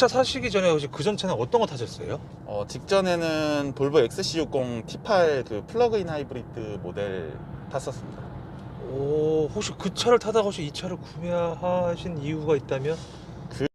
차 사시기 전에 혹시 그전 차는 어떤 거 타셨어요? 직전에는 볼보 XC60 T8 그 플러그인 하이브리드 모델 탔었습니다. 오, 혹시 그 차를 타다가 혹시 이 차를 구매하신 이유가 있다면? 그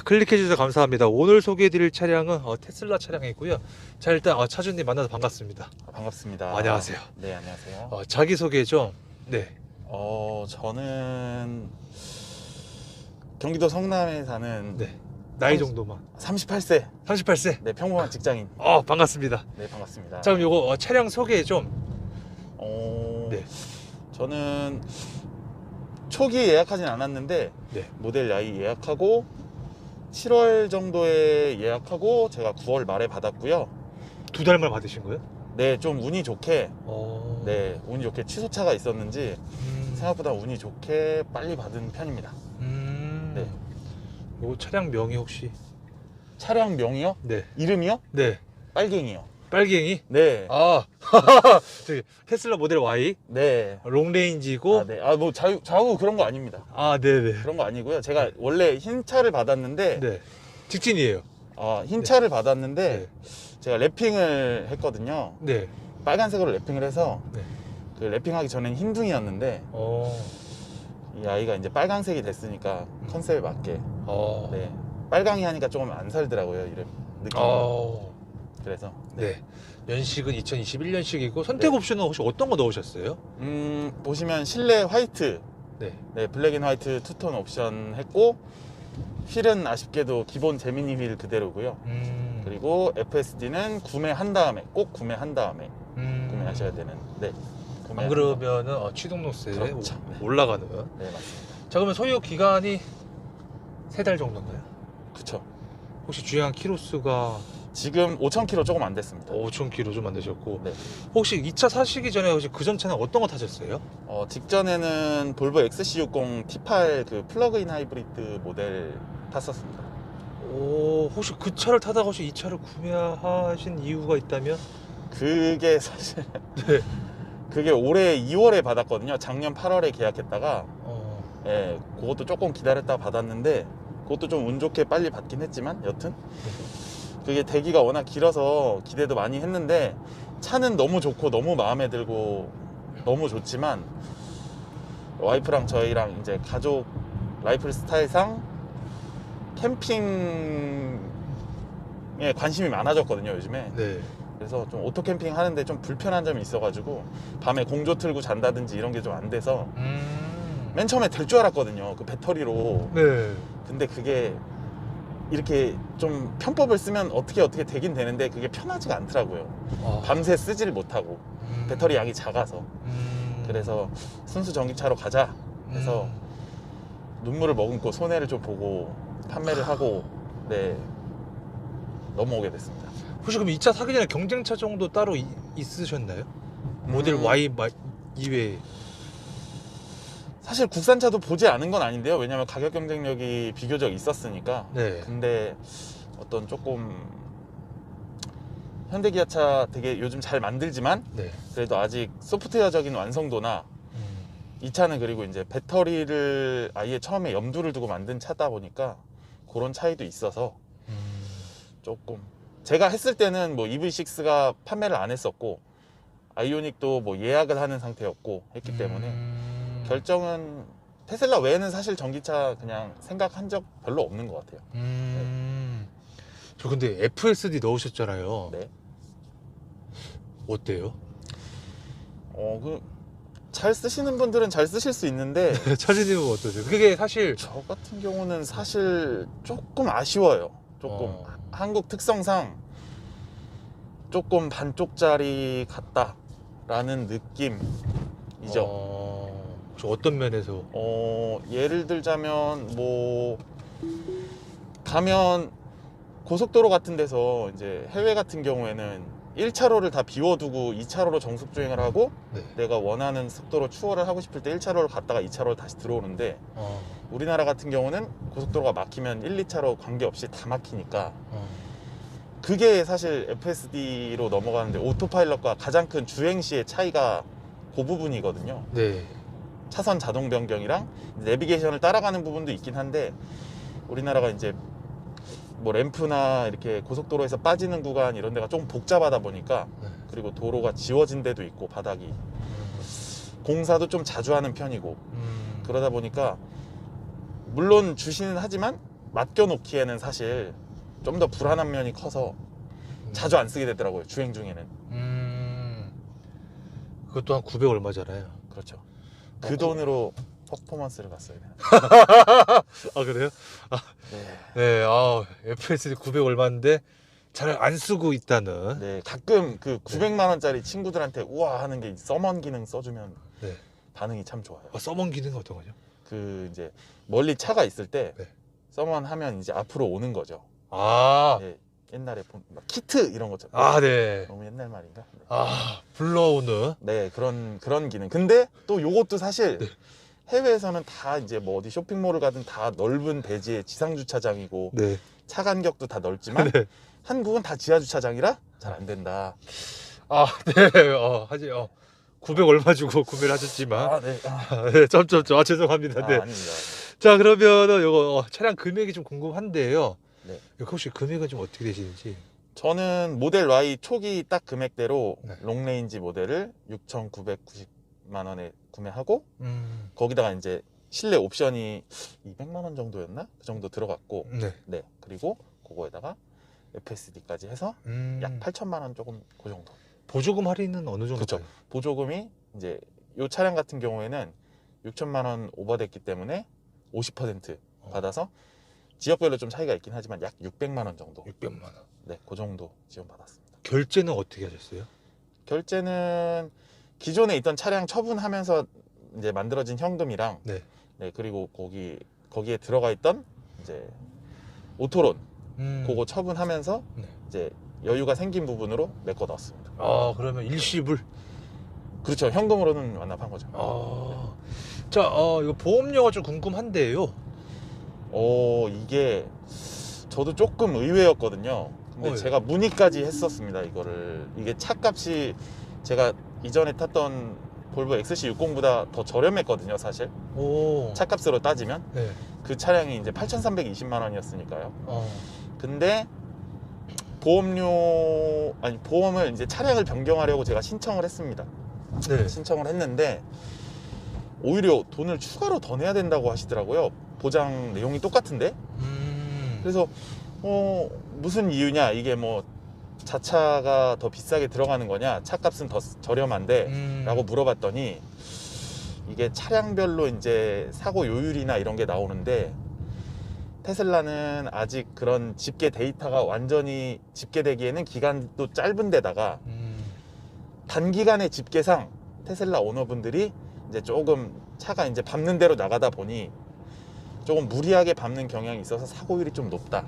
클릭해주셔서 감사합니다. 오늘 소개해드릴 차량은 테슬라 차량이고요. 자, 일단 차주님 만나서 반갑습니다. 반갑습니다. 안녕하세요. 네, 안녕하세요. 자기소개 좀. 네. 저는 경기도 성남에 사는 네. 나이 정도만. 38세 38세. 네, 평범한 직장인. 반갑습니다. 네, 반갑습니다. 자, 그럼 요거 차량 소개 좀. 네. 저는 초기에 예약하진 않았는데 네. 모델 Y 예약하고 7월 정도에 예약하고 제가 9월 말에 받았고요. 2달 만에 받으신 거예요? 네, 좀 운이 좋게 네. 네, 운이 좋게 취소차가 있었는지 생각보다 운이 좋게 빨리 받은 편입니다. 네. 요 차량 명이 혹시? 차량 명이요? 네. 이름이요? 네. 빨갱이요. 빨갱이? 네. 저기 테슬라 모델 Y 네. 롱레인지고. 네. 뭐 좌우 그런 거 아닙니다. 네네. 그런 거 아니고요. 제가 원래 흰 차를 받았는데 네. 직진이에요. 흰 네. 차를 받았는데 네. 제가 rä핑을 했거든요. 네. 빨간색으로 랩핑을 해서 네. 그 랩핑하기 전엔 흰둥이였는데 이 아이가 이제 빨강색이 됐으니까 컨셉에 맞게 네, 빨강이 하니까 조금 안 살더라고요, 이름 느낌이. 그래서 네. 연식은 2021년식이고 선택 네. 옵션은 혹시 어떤 거 넣으셨어요? 보시면 실내 화이트, 네. 네, 블랙 앤 화이트 투톤 옵션 했고 휠은 아쉽게도 기본 제미니 휠 그대로고요. 그리고 FSD는 구매한 다음에 꼭 구매한 다음에 구매하셔야 되는. 네. 안 그러면은 취등록세 그렇죠. 올라가는. 네, 맞습니다. 자, 그러면 소요 기간이 3달 정도인가요? 그쵸. 혹시 주행한 키로수가 지금 5,000km 조금 안 됐습니다. 5,000km 좀 안 되셨고. 네. 혹시 이 차 사시기 전에 혹시 그전 차는 어떤 거 타셨어요? 직전에는 볼보 XC60 T8 그 플러그인 하이브리드 모델 탔었습니다. 혹시 그 차를 타다가 혹시 이 차를 구매하신 이유가 있다면? 그게 사실 네. 그게 올해 2월에 받았거든요. 작년 8월에 계약했다가 예, 그것도 조금 기다렸다가 받았는데 그것도 좀 운 좋게 빨리 받긴 했지만 여튼 그게 대기가 워낙 길어서 기대도 많이 했는데 차는 너무 좋고 너무 마음에 들고 너무 좋지만 와이프랑 저희랑 이제 가족 라이프 스타일상 캠핑에 관심이 많아졌거든요, 요즘에. 네. 그래서 좀 오토 캠핑 하는데 좀 불편한 점이 있어가지고 밤에 공조 틀고 잔다든지 이런 게 좀 안 돼서 맨 처음에 될 줄 알았거든요, 그 배터리로. 네. 근데 그게 이렇게 좀 편법을 쓰면 어떻게 되긴 되는데 그게 편하지가 않더라고요. 밤새 쓰지를 못하고 배터리 양이 작아서. 그래서 순수 전기차로 가자 해서 눈물을 머금고 손해를 좀 보고 판매를 하고 네, 넘어오게 됐습니다. 혹시 그럼 이 차 사기 전에 경쟁차 정도 따로 있으셨나요? 모델 Y 이외에. 사실 국산차도 보지 않은 건 아닌데요. 왜냐면 가격 경쟁력이 비교적 있었으니까. 네. 근데 어떤 조금 현대기아차 되게 요즘 잘 만들지만 네. 그래도 아직 소프트웨어적인 완성도나 이 차는 그리고 이제 배터리를 아예 처음에 염두를 두고 만든 차다 보니까 그런 차이도 있어서 조금 제가 했을 때는 뭐 EV6가 판매를 안 했었고 아이오닉도 뭐 예약을 하는 상태였고 했기 때문에 결정은 테슬라 외에는 사실 전기차 그냥 생각한 적 별로 없는 것 같아요. 저 근데 FSD 넣으셨잖아요. 네. 어때요? 잘 쓰시는 분들은 잘 쓰실 수 있는데 차주님은 어떠세요? 그게 사실 저 같은 경우는 사실 조금 아쉬워요. 조금 한국 특성상 조금 반쪽짜리 같다라는 느낌이죠. 혹시 어떤 면에서? 예를 들자면 뭐 가면 고속도로 같은 데서 이제 해외 같은 경우에는 1차로를 다 비워두고 2차로로 정속 주행을 하고 네. 내가 원하는 속도로 추월을 하고 싶을 때 1차로를 갔다가 2차로로 다시 들어오는데 우리나라 같은 경우는 고속도로가 막히면 1, 2차로 관계없이 다 막히니까 그게 사실 FSD로 넘어가는데 오토파일럿과 가장 큰 주행 시의 차이가 그 부분이거든요. 네. 차선 자동 변경이랑 내비게이션을 따라가는 부분도 있긴 한데 우리나라가 이제 뭐 램프나 이렇게 고속도로에서 빠지는 구간 이런 데가 좀 복잡하다 보니까 네. 그리고 도로가 지워진 데도 있고 바닥이 공사도 좀 자주 하는 편이고 그러다 보니까 물론 주시는 하지만 맡겨놓기에는 사실 좀 더 불안한 면이 커서 자주 안 쓰게 되더라고요. 주행 중에는. 그것도 한 900 얼마잖아요. 그렇죠. 그 돈으로 퍼포먼스를 갔어야 돼요. 아 그래요? 네. 네. FSD 900 얼마인데 잘 안 쓰고 있다는. 네, 가끔 그 900만 원짜리 친구들한테 우와 하는 게 서먼 기능 써주면 네. 반응이 참 좋아요. 서먼 기능은 어떤 거죠? 그 이제 멀리 차가 있을 때 네. 서먼 하면 이제 앞으로 오는 거죠. 아, 네, 옛날에 막 키트 이런 거죠. 네. 너무 옛날 말인가? 네. 불러오는. 네, 그런 기능. 근데 또 요것도 사실 네. 해외에서는 다 이제 뭐 어디 쇼핑몰을 가든 다 넓은 대지의 지상 주차장이고 네. 차 간격도 다 넓지만 네. 한국은 다 지하 주차장이라 잘 안 된다. 네. 하지. 900 얼마 주고 구매를 하셨지만. 네. 네, 점점점. 죄송합니다. 네. 아닙니다. 자, 그러면은 요거 차량 금액이 좀 궁금한데요. 네. 이거 혹시 금액은 좀 어떻게 되시는지? 저는 모델 Y 초기 딱 금액대로 네. 롱레인지 모델을 6,990만 원에 구매하고 거기다가 이제 실내 옵션이 200만 원 정도였나? 그 정도 들어갔고 네. 네. 그리고 그거에다가 FSD까지 해서 약 8천만 원 조금 그 정도. 보조금 할인은 어느 정도? 그렇죠. 보조금이 이제 이 차량 같은 경우에는 6천만 원 오버됐기 때문에 50% 받아서 지역별로 좀 차이가 있긴 하지만 약 600만 원 정도. 600만 원. 네, 그 정도 지원받았습니다. 결제는 어떻게 하셨어요? 결제는 기존에 있던 차량 처분하면서 이제 만들어진 현금이랑 네. 네, 그리고 거기에 들어가 있던 이제 오토론 그거 처분하면서 네. 이제 여유가 생긴 부분으로 내 거 넣었습니다. 그러면 일시불. 그렇죠. 현금으로는 완납한 거죠. 자, 이거 보험료가 좀 궁금한데요. 이게 저도 조금 의외였거든요. 근데 예. 제가 문의까지 했었습니다. 이게 차값이 제가 이전에 탔던 볼보 XC60보다 더 저렴했거든요, 사실. 차값으로 따지면 네. 그 차량이 이제 8,320만 원이었으니까요. 근데 보험을 이제 차량을 변경하려고 제가 신청을 했습니다. 네. 신청을 했는데 오히려 돈을 추가로 더 내야 된다고 하시더라고요. 보장 내용이 똑같은데. 그래서 무슨 이유냐, 이게 뭐 자차가 더 비싸게 들어가는 거냐, 차값은 더 저렴한데 라고 물어봤더니 이게 차량별로 이제 사고 요율이나 이런 게 나오는데 테슬라는 아직 그런 집계 데이터가 완전히 집계되기에는 기간도 짧은 데다가 단기간의 집계상 테슬라 오너분들이 이제 조금 차가 이제 밟는 대로 나가다 보니 조금 무리하게 밟는 경향이 있어서 사고율이 좀 높다.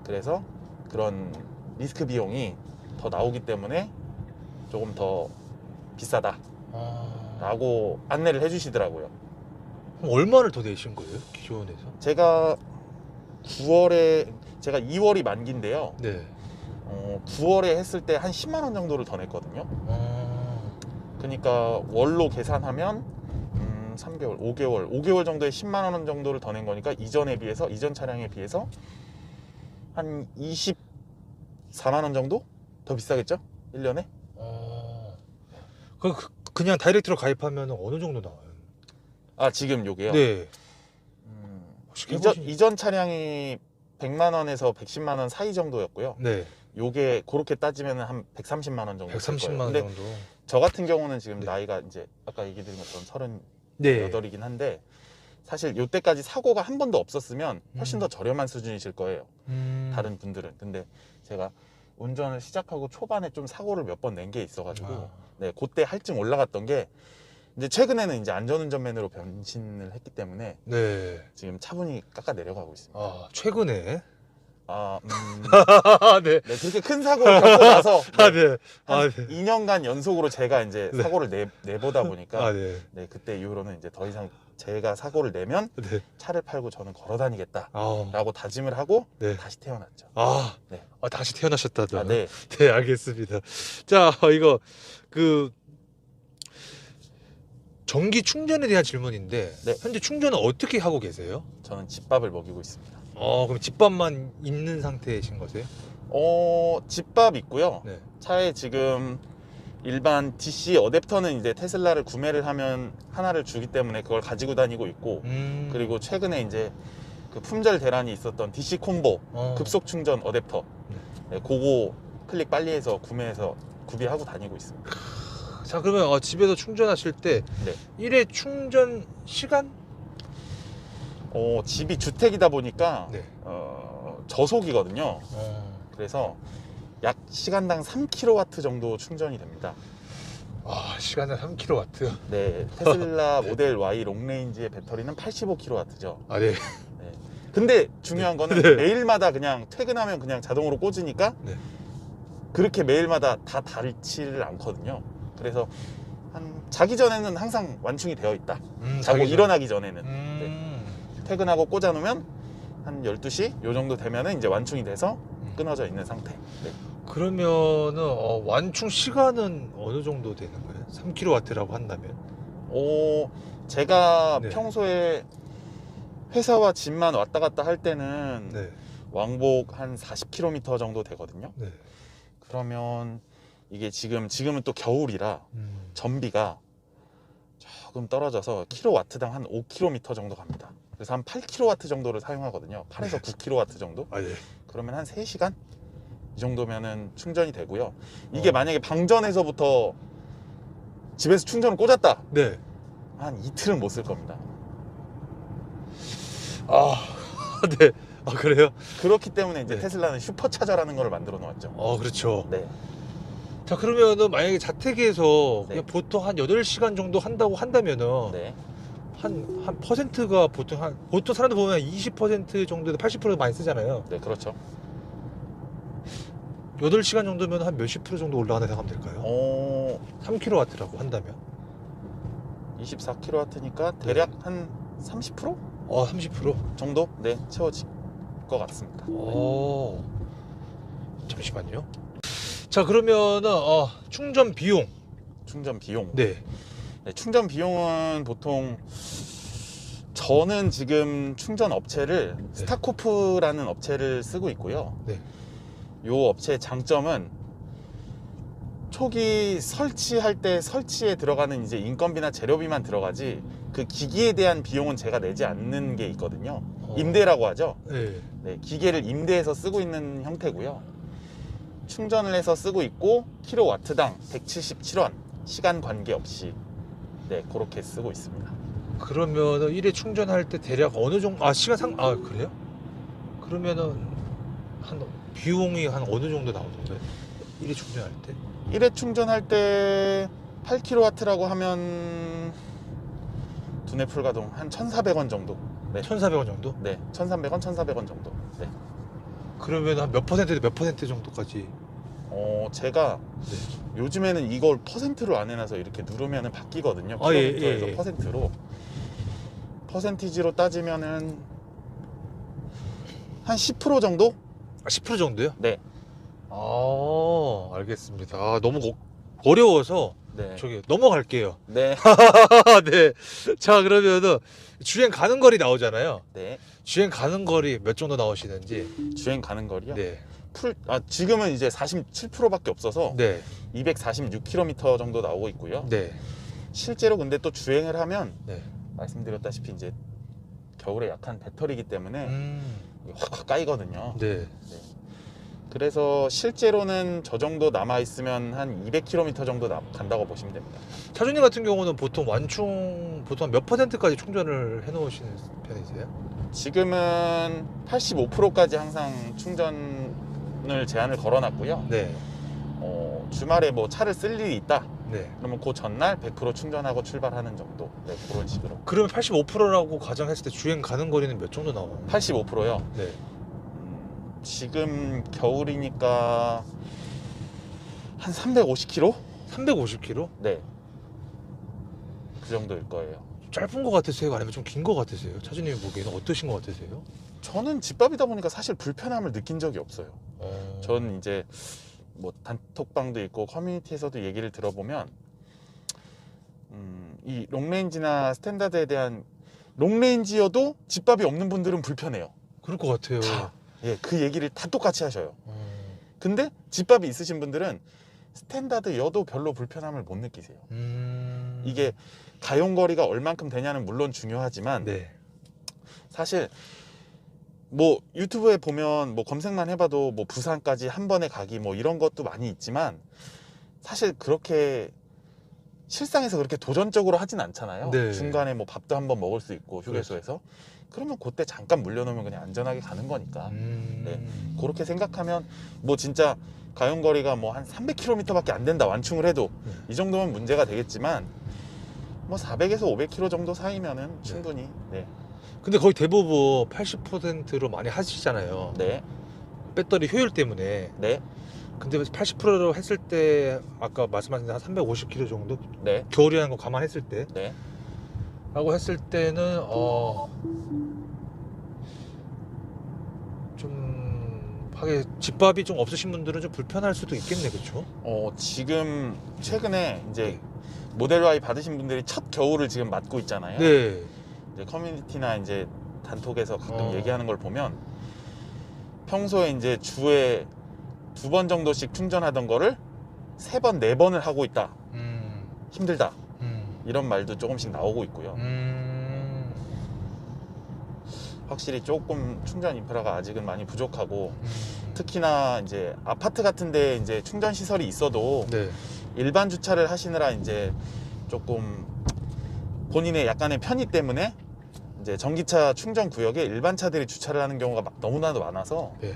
그래서 그런 리스크 비용이 더 나오기 때문에 조금 더 비싸다 라고 안내를 해주시더라고요. 그럼 얼마를 더 내신 거예요? 기존에서? 제가 2월이 만기인데요. 네. 9월에 했을 때 한 10만 원 정도를 더 냈거든요. 그러니까 월로 계산하면 3개월, 5개월 정도에 10만 원 정도를 더 낸 거니까 이전 차량에 비해서 한 24만 원 정도 더 비싸겠죠? 1년에? 그냥 다이렉트로 가입하면 어느 정도 나와요? 지금 요게요? 네. 혹시 이전 차량이 100만 원에서 110만 원 사이 정도였고요. 네. 요게 그렇게 따지면 한 130만 원 정도. 130만 원 근데 정도. 저 같은 경우는 지금 네. 나이가 이제 아까 얘기 드린 것처럼 네. 38이긴 한데 사실 요때까지 사고가 한 번도 없었으면 훨씬 더 저렴한 수준이실 거예요. 다른 분들은. 근데 제가 운전을 시작하고 초반에 좀 사고를 몇 번 낸 게 있어가지고 네, 그때 할증 올라갔던 게 이제 최근에는 이제 안전운전맨으로 변신을 했기 때문에 네. 지금 차분히 깎아 내려가고 있습니다. 아, 최근에. 네. 네, 그렇게 큰 사고를 겪고 나서 아, 네, 네. 아, 한 네. 2년간 연속으로 제가 이제 네. 사고를 내보다 보니까 아, 네. 네, 그때 이후로는 이제 더 이상 제가 사고를 내면 네. 차를 팔고 저는 걸어 다니겠다 아, 라고 다짐을 하고 네. 다시 태어났죠. 아, 네. 다시 태어나셨다던. 아, 네. 네, 알겠습니다. 자, 이거 그 전기 충전에 대한 질문인데 네. 현재 충전은 어떻게 하고 계세요? 저는 집밥을 먹이고 있습니다. 그럼 집밥만 있는 상태이신 거세요? 집밥 있고요. 네. 차에 지금 일반 DC 어댑터는 이제 테슬라를 구매를 하면 하나를 주기 때문에 그걸 가지고 다니고 있고 그리고 최근에 이제 그 품절 대란이 있었던 DC 콤보 급속 충전 어댑터 네, 그거 클릭 빨리 해서 구매해서 구비하고 다니고 있습니다. 자, 그러면 집에서 충전하실 때 네. 1회 충전 시간? 집이 주택이다 보니까 네. 저속이거든요. 그래서 약 시간당 3kW 정도 충전이 됩니다. 시간은 3kW. 네, 테슬라 모델 Y 롱레인지의 배터리는 85kW죠. 아, 네. 근데 중요한 거는 네. 매일마다 그냥 퇴근하면 그냥 자동으로 꽂으니까 네. 그렇게 매일마다 다 닳지를 않거든요. 그래서 자기 전에는 항상 완충이 되어 있다. 자고 자기 전. 일어나기 전에는 퇴근하고 꽂아놓으면 한 12시 요 정도 되면은 이제 완충이 돼서 끊어져 있는 상태. 네. 그러면은 완충 시간은 어느 정도 되는 거예요? 3kW라고 한다면? 제가 네. 평소에 회사와 집만 왔다 갔다 할 때는 네. 왕복 한 40km 정도 되거든요. 네. 그러면 이게 지금은 또 겨울이라 전비가 조금 떨어져서 킬로와트당 한 5km 정도 갑니다. 그래서 한 8kW 정도를 사용하거든요. 8에서 9kW 정도. 아, 네. 그러면 한 3시간 이 정도면은 충전이 되고요. 이게 만약에 방전에서부터 집에서 충전을 꽂았다. 네. 한 이틀은 못 쓸 겁니다. 네. 그래요? 그렇기 때문에 이제 네. 테슬라는 슈퍼차저라는 걸 만들어 놓았죠. 그렇죠. 네. 자, 그러면은 만약에 자택에서 네. 그냥 보통 한 8시간 정도 한다고 한다면은 네. 한 퍼센트가 보통 사람들 보면 20% 정도에서 80% 많이 쓰잖아요. 네, 그렇죠. 8시간 정도면 한 몇십 프로 정도 올라가는 생각하면 될까요? 3kW라고 한다면? 24kW니까 대략 한 30% 30%? 정도 네, 채워질 것 같습니다. 잠시만요. 자, 그러면은 충전 비용. 충전 비용. 네. 네, 충전 비용은 보통 저는 지금 충전 업체를 스타코프라는 업체를 쓰고 있고요. 네. 요 업체의 장점은 초기 설치할 때 설치에 들어가는 이제 인건비나 재료비만 들어가지 그 기기에 대한 비용은 제가 내지 않는 게 있거든요. 임대라고 하죠. 네. 네, 기계를 임대해서 쓰고 있는 형태고요. 충전을 해서 쓰고 있고 킬로와트당 177원 시간 관계없이 네, 그렇게 쓰고 있습니다. 그러면은 1회 충전할 때 대략 어느 정도 그래요? 그러면은 한 비용이 한 어느 정도 나오는 거예요? 1회 충전할 때? 1회 충전할 때 8kW라고 하면 두뇌 풀가동 한 1,400원 정도. 네. 1,400원 정도? 네, 1,300원, 1,400원 정도. 네. 그러면 한 몇 퍼센트 몇 퍼센트 정도까지? 제가 네. 요즘에는 이걸 퍼센트로 안 해놔서 이렇게 누르면은 바뀌거든요. 예, 킬로미터에서 예. 퍼센트로. 퍼센티지로 따지면은 한 10% 정도? 10% 정도요? 네. 알겠습니다. 너무 어려워서 네. 저기 넘어갈게요. 네. 네. 자, 그러면은 주행 가는 거리 나오잖아요. 네. 주행 가는 거리 몇 정도 나오시는지. 주행 가는 거리요? 네. 지금은 이제 47%밖에 없어서 네. 246km 정도 나오고 있고요. 네. 실제로 근데 또 주행을 하면 네. 말씀드렸다시피 이제 겨울에 약한 배터리이기 때문에 음. 확 까이거든요. 네. 그래서 실제로는 저 정도 남아 있으면 한 200km 정도 간다고 보시면 됩니다. 차주님 같은 경우는 보통 완충 보통 몇 %까지 충전을 해놓으시는 편이세요? 지금은 85%까지 항상 충전을 제한을 걸어놨고요. 네. 주말에 뭐 차를 쓸 일이 있다. 네. 그러면 그 전날 100% 충전하고 출발하는 정도. 네, 그런 식으로. 그러면 85%라고 가정했을 때 주행 가는 거리는 몇 정도 나와요? 85%요. 네. 지금 겨울이니까 한 350km? 350km? 네. 그 정도일 거예요. 짧은 거 같으세요? 아니면 좀 긴 거 같으세요? 차주님 보기에는 어떠신 거 같으세요? 저는 집밥이다 보니까 사실 불편함을 느낀 적이 없어요. 전 이제 뭐 단톡방도 있고 커뮤니티에서도 얘기를 들어보면 이 롱레인지나 스탠다드에 대한 롱레인지여도 집밥이 없는 분들은 불편해요. 그럴 것 같아요. 예, 그 얘기를 다 똑같이 하셔요. 근데 집밥이 있으신 분들은 스탠다드여도 별로 불편함을 못 느끼세요. 이게 가용거리가 얼만큼 되냐는 물론 중요하지만 네. 사실 뭐 유튜브에 보면 뭐 검색만 해봐도 뭐 부산까지 한 번에 가기 뭐 이런 것도 많이 있지만 사실 그렇게 실상에서 그렇게 도전적으로 하진 않잖아요. 네. 중간에 뭐 밥도 한번 먹을 수 있고 휴게소에서. 그러면 그때 잠깐 물려놓으면 그냥 안전하게 가는 거니까. 네. 그렇게 생각하면 뭐 진짜 가용거리가 뭐 한 300km밖에 안 된다 완충을 해도 이 정도면 문제가 되겠지만 뭐 400에서 500km 정도 사이면은 충분히. 네. 근데 거의 대부분 80%로 많이 하시잖아요. 네. 배터리 효율 때문에. 네. 근데 80%로 했을 때 아까 말씀하신 한 350km 정도? 네. 겨울이라는 거 감안했을 때 네. 라고 했을 때는 좀 하게 집밥이 좀 없으신 분들은 좀 불편할 수도 있겠네, 그렇죠? 지금 최근에 이제 모델 Y 받으신 분들이 첫 겨울을 지금 맞고 있잖아요. 네. 이제 커뮤니티나 이제 단톡에서 가끔 어. 얘기하는 걸 보면 평소에 이제 주에 2번 정도씩 충전하던 거를 3번, 4번을 하고 있다. 힘들다. 이런 말도 조금씩 나오고 있고요. 확실히 조금 충전 인프라가 아직은 많이 부족하고 특히나 이제 아파트 같은 데 이제 충전 시설이 있어도 네. 일반 주차를 하시느라 이제 조금 본인의 약간의 편의 때문에 이제 전기차 충전 구역에 일반 차들이 주차를 하는 경우가 너무나도 많아서 네.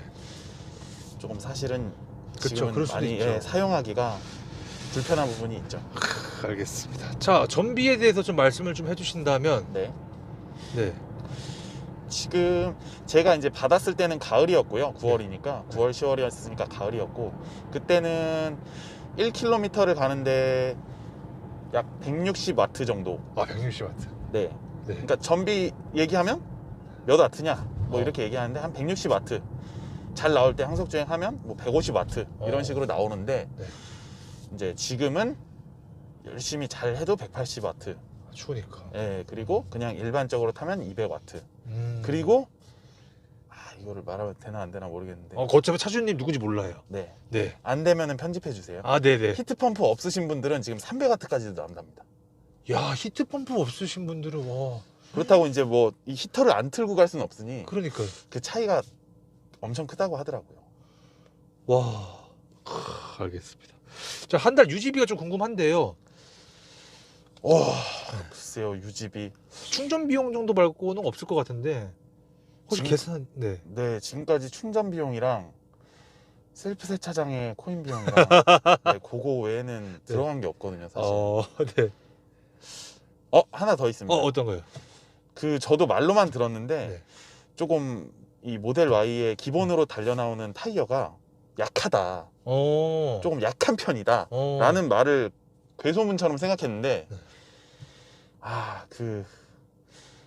조금 사실은 그쵸, 지금은 그럴 수도 많이 있죠. 사용하기가 불편한 부분이 있죠. 알겠습니다. 자, 전비에 대해서 좀 말씀을 좀 해주신다면. 네. 네. 지금 제가 이제 받았을 때는 가을이었고요. 9월이니까 9월 10월이었으니까 가을이었고 그때는 1km를 가는데 약 160W 정도. 아, 160W. 네. 네. 그러니까 전비 얘기하면 몇 와트냐 뭐 어. 이렇게 얘기하는데 한 160W 잘 나올 때 항속 주행하면 뭐 150W 이런 식으로 나오는데 네. 이제 지금은 열심히 잘 해도 180W. 추우니까. 예, 그리고 그냥 일반적으로 타면 200W. 그리고 이거를 말하면 되나 안 되나 모르겠는데. 어차피 차주님 누군지 몰라요. 네. 네. 안 되면은 편집해 주세요. 아, 네네. 히트 펌프 없으신 분들은 지금 300W까지도 나온답니다. 야, 히트 펌프 없으신 분들은 와. 그렇다고 이제 뭐 이 히터를 안 틀고 갈 수는 없으니 그러니까. 그 차이가 엄청 크다고 하더라고요. 와. 알겠습니다. 자, 한 달 유지비가 좀 궁금한데요. 글쎄요, 유지비. 충전 비용 정도 말고는 없을 것 같은데. 혹시 지금- 계산? 네. 네, 지금까지 충전 비용이랑 셀프 세차장의 코인 비용이랑 네, 그거 외에는 들어간 게 없거든요, 사실. 네. 하나 더 있습니다. 어떤 거요? 그 저도 말로만 들었는데 네. 조금 이 모델 Y의 기본으로 달려 나오는 타이어가 약하다. 조금 약한 편이다. 라는 말을 괴소문처럼 생각했는데 네. 그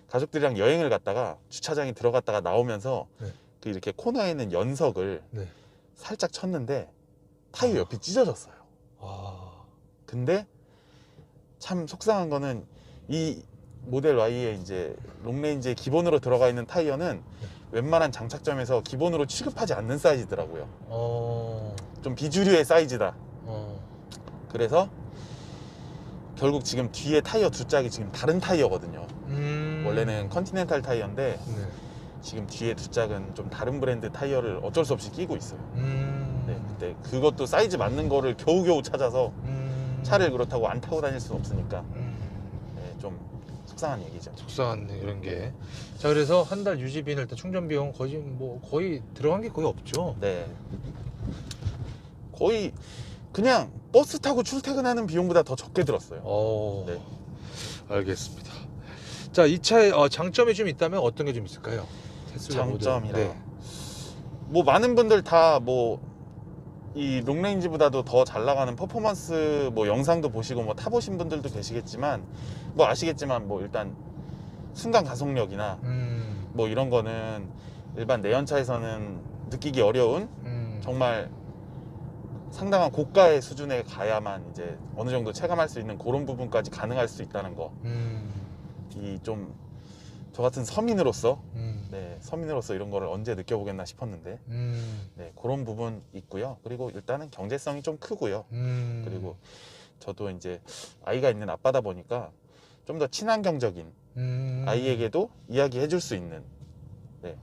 가족들이랑 여행을 갔다가 주차장에 들어갔다가 나오면서 네. 그 이렇게 코너에 있는 연석을 네. 살짝 쳤는데 타이어 옆이 찢어졌어요. 근데 참 속상한 거는 이 모델 Y의 이제 롱레인지에 기본으로 들어가 있는 타이어는 웬만한 장착점에서 기본으로 취급하지 않는 사이즈더라고요. 좀 비주류의 사이즈다. 그래서 결국 지금 뒤에 타이어 두 짝이 지금 다른 타이어거든요. 원래는 컨티넨탈 타이어인데 네. 지금 뒤에 두 짝은 좀 다른 브랜드 타이어를 어쩔 수 없이 끼고 있어요. 네, 근데 그것도 사이즈 맞는 거를 겨우겨우 찾아서 차를 그렇다고 안 타고 다닐 수는 없으니까 네, 좀 속상한 얘기죠. 속상한 이런 게. 자, 그래서 한 달 유지비는 일단 충전 비용 거의 들어간 게 거의 없죠. 네, 거의 그냥 버스 타고 출퇴근하는 비용보다 더 적게 들었어요. 네. 알겠습니다. 자, 이 차의 장점이 좀 있다면 어떤 게 좀 있을까요? 테슬라 모델. 장점이라 네. 뭐 많은 분들 다 뭐 이 롱레인지보다도 더 잘 나가는 퍼포먼스 뭐 영상도 보시고 뭐 타보신 분들도 계시겠지만 뭐 아시겠지만 뭐 일단 순간 가속력이나 뭐 이런 거는 일반 내연차에서는 느끼기 어려운 정말 상당한 고가의 수준에 가야만 이제 어느 정도 체감할 수 있는 그런 부분까지 가능할 수 있다는 거. 이 좀 저 같은 서민으로서 네, 서민으로서 이런 거를 언제 느껴보겠나 싶었는데 네, 그런 부분 있고요. 그리고 일단은 경제성이 좀 크고요. 그리고 저도 이제 아이가 있는 아빠다 보니까 좀 더 친환경적인 아이에게도 이야기해 줄 수 있는 네,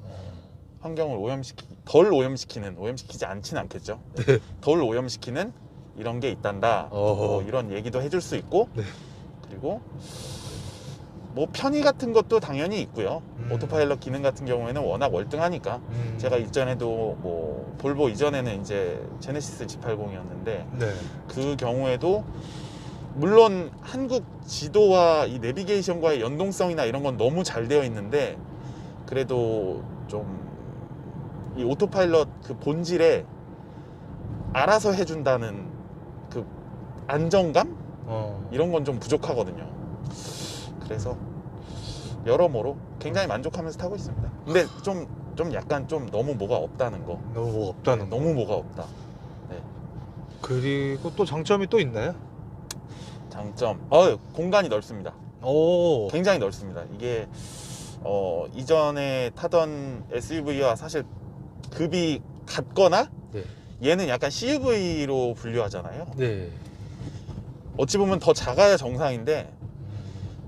환경을 오염시키지 않진 않겠죠. 네, 덜 오염시키는 이런 게 있단다. 뭐 이런 얘기도 해줄 수 있고 네. 그리고 뭐 편의 같은 것도 당연히 있고요. 오토파일럿 기능 같은 경우에는 워낙 월등하니까 제가 이전에도 뭐 볼보 이전에는 이제 제네시스 G80이었는데 네. 그 경우에도 물론 한국 지도와 이 내비게이션과의 연동성이나 이런 건 너무 잘 되어 있는데 그래도 좀 이 오토파일럿 그 본질에 알아서 해준다는 그 안정감? 이런 건 좀 부족하거든요. 그래서 여러모로 굉장히 만족하면서 타고 있습니다. 근데 좀 약간 좀 너무 뭐가 없다는 거. 너무 뭐 없다는 거. 너무 뭐가 없다. 네. 그리고 또 장점이 또 있나요? 장점. 공간이 넓습니다. 오. 굉장히 넓습니다. 이게 이전에 타던 SUV와 사실 급이 같거나 네. 얘는 약간 CUV로 분류하잖아요. 네. 어찌 보면 더 작아야 정상인데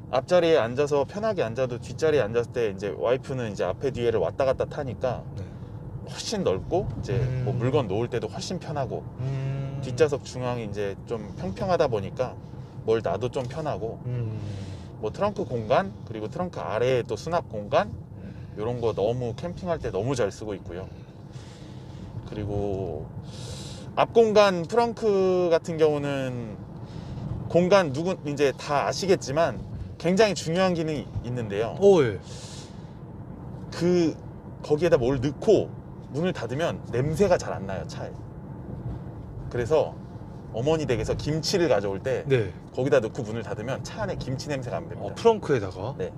앞자리에 앉아서 편하게 앉아도 뒷자리에 앉았을 때 이제 와이프는 이제 앞에 뒤에를 왔다 갔다 타니까 네. 훨씬 넓고 이제 뭐 물건 놓을 때도 훨씬 편하고 뒷좌석 중앙이 이제 좀 평평하다 보니까 뭘 놔도 좀 편하고 뭐 트렁크 공간 그리고 트렁크 아래에 또 수납 공간 이런 거 너무 캠핑할 때 너무 잘 쓰고 있고요. 그리고 앞 공간 트렁크 같은 경우는 공간 이제 다 아시겠지만 굉장히 중요한 기능이 있는데요. 오, 예. 거기에다 뭘 넣고 문을 닫으면 냄새가 잘 안 나요, 차에. 그래서 어머니 댁에서 김치를 가져올 때 네. 거기다 넣고 문을 닫으면 차 안에 김치 냄새가 안 납니다. 프렁크에다가. 네.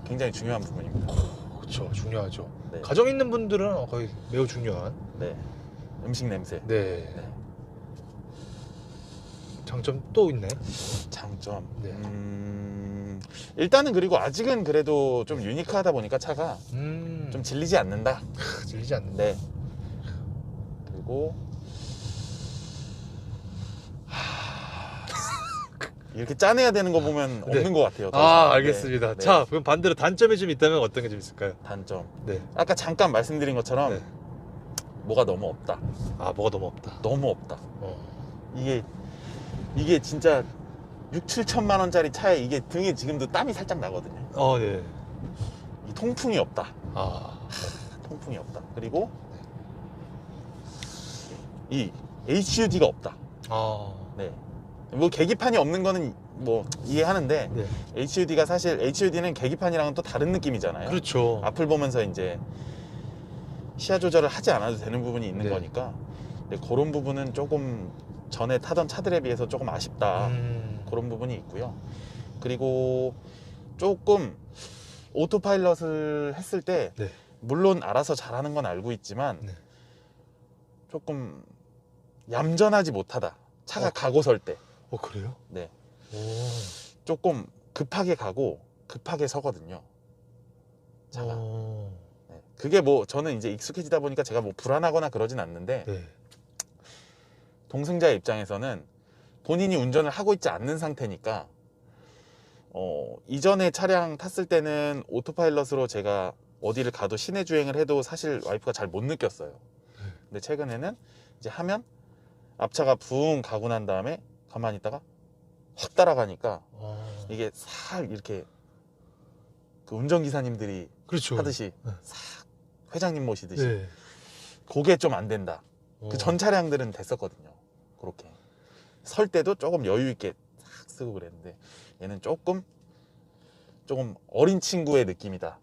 굉장히 중요한 부분입니다. 그렇죠. 중요하죠. 네. 가정 있는 분들은 거의 매우 중요한. 네. 음식 냄새. 네. 네. 장점 또 있나요? 장점. 네. 일단은 그리고 아직은 그래도 좀 유니크하다 보니까 차가 좀 질리지 않는다. 질리지 않는다. 네. 그리고 이렇게 짜내야 되는 거 보면 네. 없는 것 같아요. 더 이상. 알겠습니다. 네. 네. 자, 그럼 반대로 단점이 좀 있다면 어떤 게 좀 있을까요? 단점. 네. 아까 잠깐 말씀드린 것처럼 네. 뭐가 너무 없다. 뭐가 너무 없다. 너무 없다. 어. 이게 진짜 6, 7천만 원짜리 차에 이게 등에 지금도 땀이 살짝 나거든요. 네. 이 통풍이 없다. 통풍이 없다. 그리고 이 HUD가 없다. 네. 뭐 계기판이 없는 거는 뭐 이해하는데 네. HUD가 사실 HUD는 계기판이랑은 또 다른 느낌이잖아요. 그렇죠. 앞을 보면서 이제 시야 조절을 하지 않아도 되는 부분이 있는 네. 거니까 그런 부분은 조금 전에 타던 차들에 비해서 조금 아쉽다. 그런 부분이 있고요. 그리고 조금 오토파일럿을 했을 때 네. 물론 알아서 잘하는 건 알고 있지만 네. 조금 얌전하지 못하다. 차가 가고 설 때. 그래요? 네. 오. 조금 급하게 가고 급하게 서거든요. 차가. 네. 그게 뭐 저는 이제 익숙해지다 보니까 제가 뭐 불안하거나 그러진 않는데 네. 동승자의 입장에서는 본인이 운전을 하고 있지 않는 상태니까 이전에 차량 탔을 때는 오토파일럿으로 제가 어디를 가도 시내 주행을 해도 사실 와이프가 잘 못 느꼈어요. 근데 최근에는 이제 하면 앞차가 붕 가고 난 다음에 가만히 있다가 확 따라가니까 이게 싹 이렇게 그 운전기사님들이 그렇죠. 하듯이 네. 싹 회장님 모시듯이 네. 그게 좀 안 된다. 그 전 차량들은 됐었거든요. 그렇게 설 때도 조금 여유 있게 싹 쓰고 그랬는데 얘는 조금 어린 친구의 느낌이다.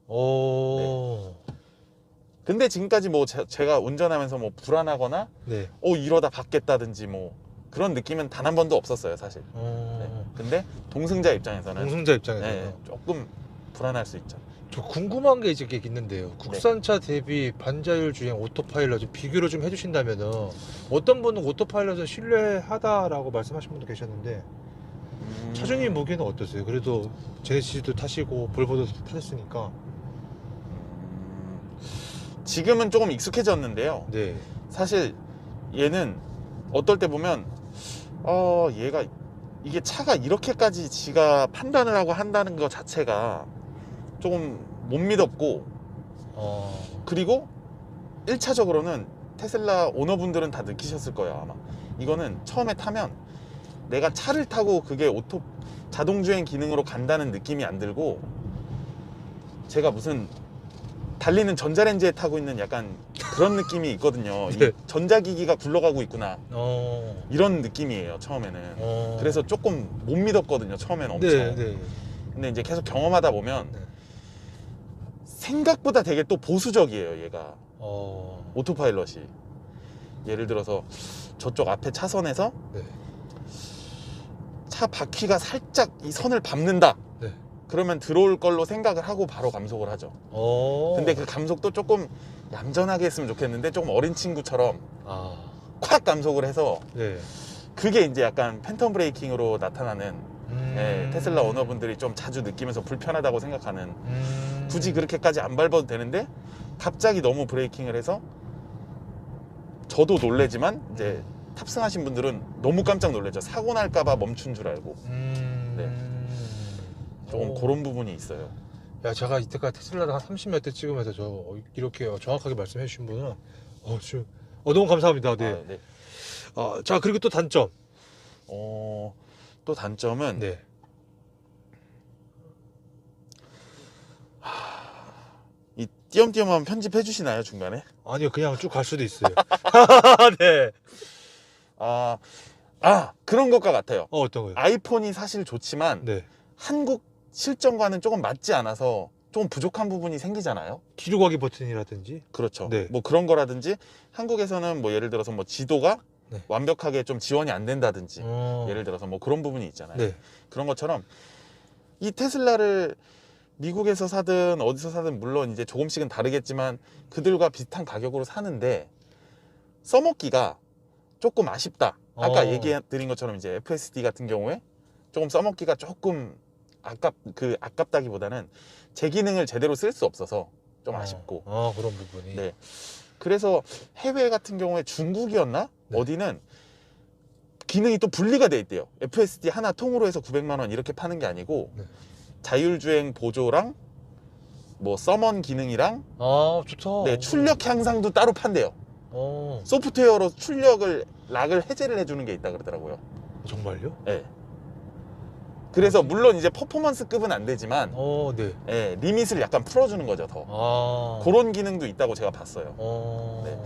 근데 지금까지 뭐 제가 운전하면서 뭐 불안하거나 네. 이러다 받겠다든지 뭐 그런 느낌은 단 한 번도 없었어요, 사실. 네. 근데 동승자 입장에서는 동승자 입장에서는 네, 조금 불안할 수 있죠. 저 궁금한 게 이제 있는데요. 국산차 대비 반자율 주행 오토파일럿 좀 비교를 좀 해주신다면은 어떤 분은 오토파일럿을 신뢰하다라고 말씀하신 분도 계셨는데 차주님 보기에는 어떠세요? 그래도 제네시스도 타시고 볼보도 타셨으니까. 지금은 조금 익숙해졌는데요. 네. 사실 얘는 어떨 때 보면 얘가 이게 차가 이렇게까지 지가 판단을 하고 한다는 것 자체가 조금 못 믿었고 그리고 1차적으로는 테슬라 오너분들은 다 느끼셨을 거예요. 아마 이거는 처음에 타면 내가 차를 타고 그게 자동주행 기능으로 간다는 느낌이 안 들고 제가 무슨 달리는 전자레인지에 타고 있는 약간 그런 느낌이 있거든요. 네. 이 전자기기가 굴러가고 있구나 이런 느낌이에요, 처음에는. 그래서 조금 못 믿었거든요, 처음에는 엄청. 네. 근데 이제 계속 경험하다 보면 네. 생각보다 되게 또 보수적이에요, 얘가. 오토파일럿이. 예를 들어서 저쪽 앞에 차선에서 네. 차 바퀴가 살짝 이 선을 밟는다. 네. 그러면 들어올 걸로 생각을 하고 바로 감속을 하죠. 근데 그 감속도 조금 얌전하게 했으면 좋겠는데 조금 어린 친구처럼 콱 감속을 해서 네. 그게 이제 약간 팬텀 브레이킹으로 나타나는 테슬라 오너분들이 좀 자주 느끼면서 불편하다고 생각하는 굳이 그렇게까지 안 밟아도 되는데 갑자기 너무 브레이킹을 해서 저도 놀래지만 이제 탑승하신 분들은 너무 깜짝 놀라죠. 사고 날까봐 멈춘 줄 알고. 조금 그런 부분이 있어요. 야, 제가 이때까지 테슬라를 한 30몇 대 찍으면서 이렇게 정확하게 말씀해 주신 분은 너무 감사합니다. 네. 네. 자, 그리고 또 단점. 또 단점은 네. 이 띄엄띄엄하면 편집해 주시나요, 중간에? 아니요, 그냥 쭉 갈 수도 있어요. 네. 그런 것과 같아요. 어떤 거요? 아이폰이 사실 좋지만 네. 한국 실정과는 조금 맞지 않아서 조금 부족한 부분이 생기잖아요. 뒤로 가기 버튼이라든지. 그렇죠. 네. 뭐 그런 거라든지 한국에서는 뭐 예를 들어서 뭐 지도가 네. 완벽하게 좀 지원이 안 된다든지 예를 예를 들어서 뭐 그런 부분이 있잖아요. 네. 그런 것처럼 이 테슬라를 미국에서 사든 어디서 사든 물론 이제 조금씩은 다르겠지만 그들과 비슷한 가격으로 사는데 써먹기가 조금 아쉽다. 아까 얘기 드린 것처럼 이제 FSD 같은 경우에 조금 써먹기가 조금 아깝다기보다는 제 기능을 제대로 쓸 수 없어서 좀 아쉽고. 그런 부분이. 네. 그래서 해외 같은 경우에 중국이었나? 네. 어디는 기능이 또 분리가 돼 있대요. FSD 하나 통으로 해서 900만 원 이렇게 파는 게 아니고 네. 자율주행 보조랑 뭐 서먼 기능이랑 좋다. 네, 출력 향상도 따로 판대요. 소프트웨어로 락을 해제를 해주는 게 있다 그러더라고요. 정말요? 네. 그래서 물론 이제 퍼포먼스급은 안 되지만 네. 네, 리밋을 약간 풀어주는 거죠, 더. 그런 기능도 있다고 제가 봤어요. 네.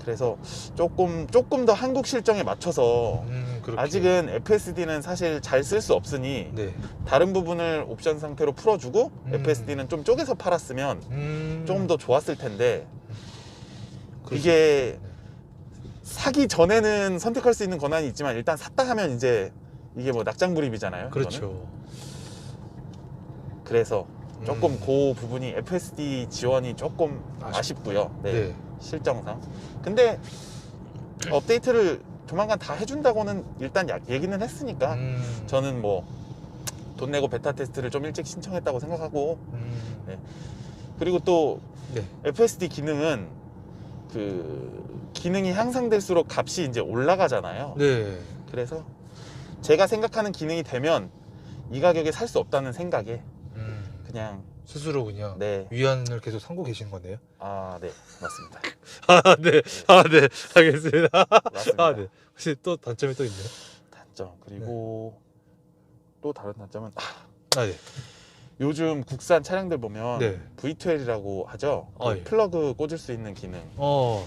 그래서 조금 더 한국 실정에 맞춰서 그렇게. 아직은 FSD는 사실 잘 쓸 수 없으니 네. 다른 부분을 옵션 상태로 풀어주고 FSD는 좀 쪼개서 팔았으면 조금 더 좋았을 텐데 이게 사기 전에는 선택할 수 있는 권한이 있지만 일단 샀다 하면 이제 이게 뭐 낙장불입이잖아요. 그렇죠. 이거는. 그래서 조금 그 부분이 FSD 지원이 조금 아쉽고요. 네. 네. 실정상. 근데 업데이트를 조만간 다 해준다고는 일단 얘기는 했으니까 저는 뭐 돈 내고 베타 테스트를 좀 일찍 신청했다고 생각하고 네. 그리고 또 네. FSD 기능은 그 기능이 향상될수록 값이 이제 올라가잖아요. 네. 그래서 제가 생각하는 기능이 되면 이 가격에 살 수 없다는 생각에 그냥 스스로 그냥 네. 위안을 계속 삼고 계신 거네요. 아, 네. 맞습니다. 아, 네. 아, 네. 알겠습니다. 맞습니다. 아, 네. 혹시 또 단점이 또 있나요? 단점. 그리고 또 다른 단점은 아, 네. 요즘 국산 차량들 보면 네. V12라고 하죠. 그 아, 예. 플러그 꽂을 수 있는 기능. 어.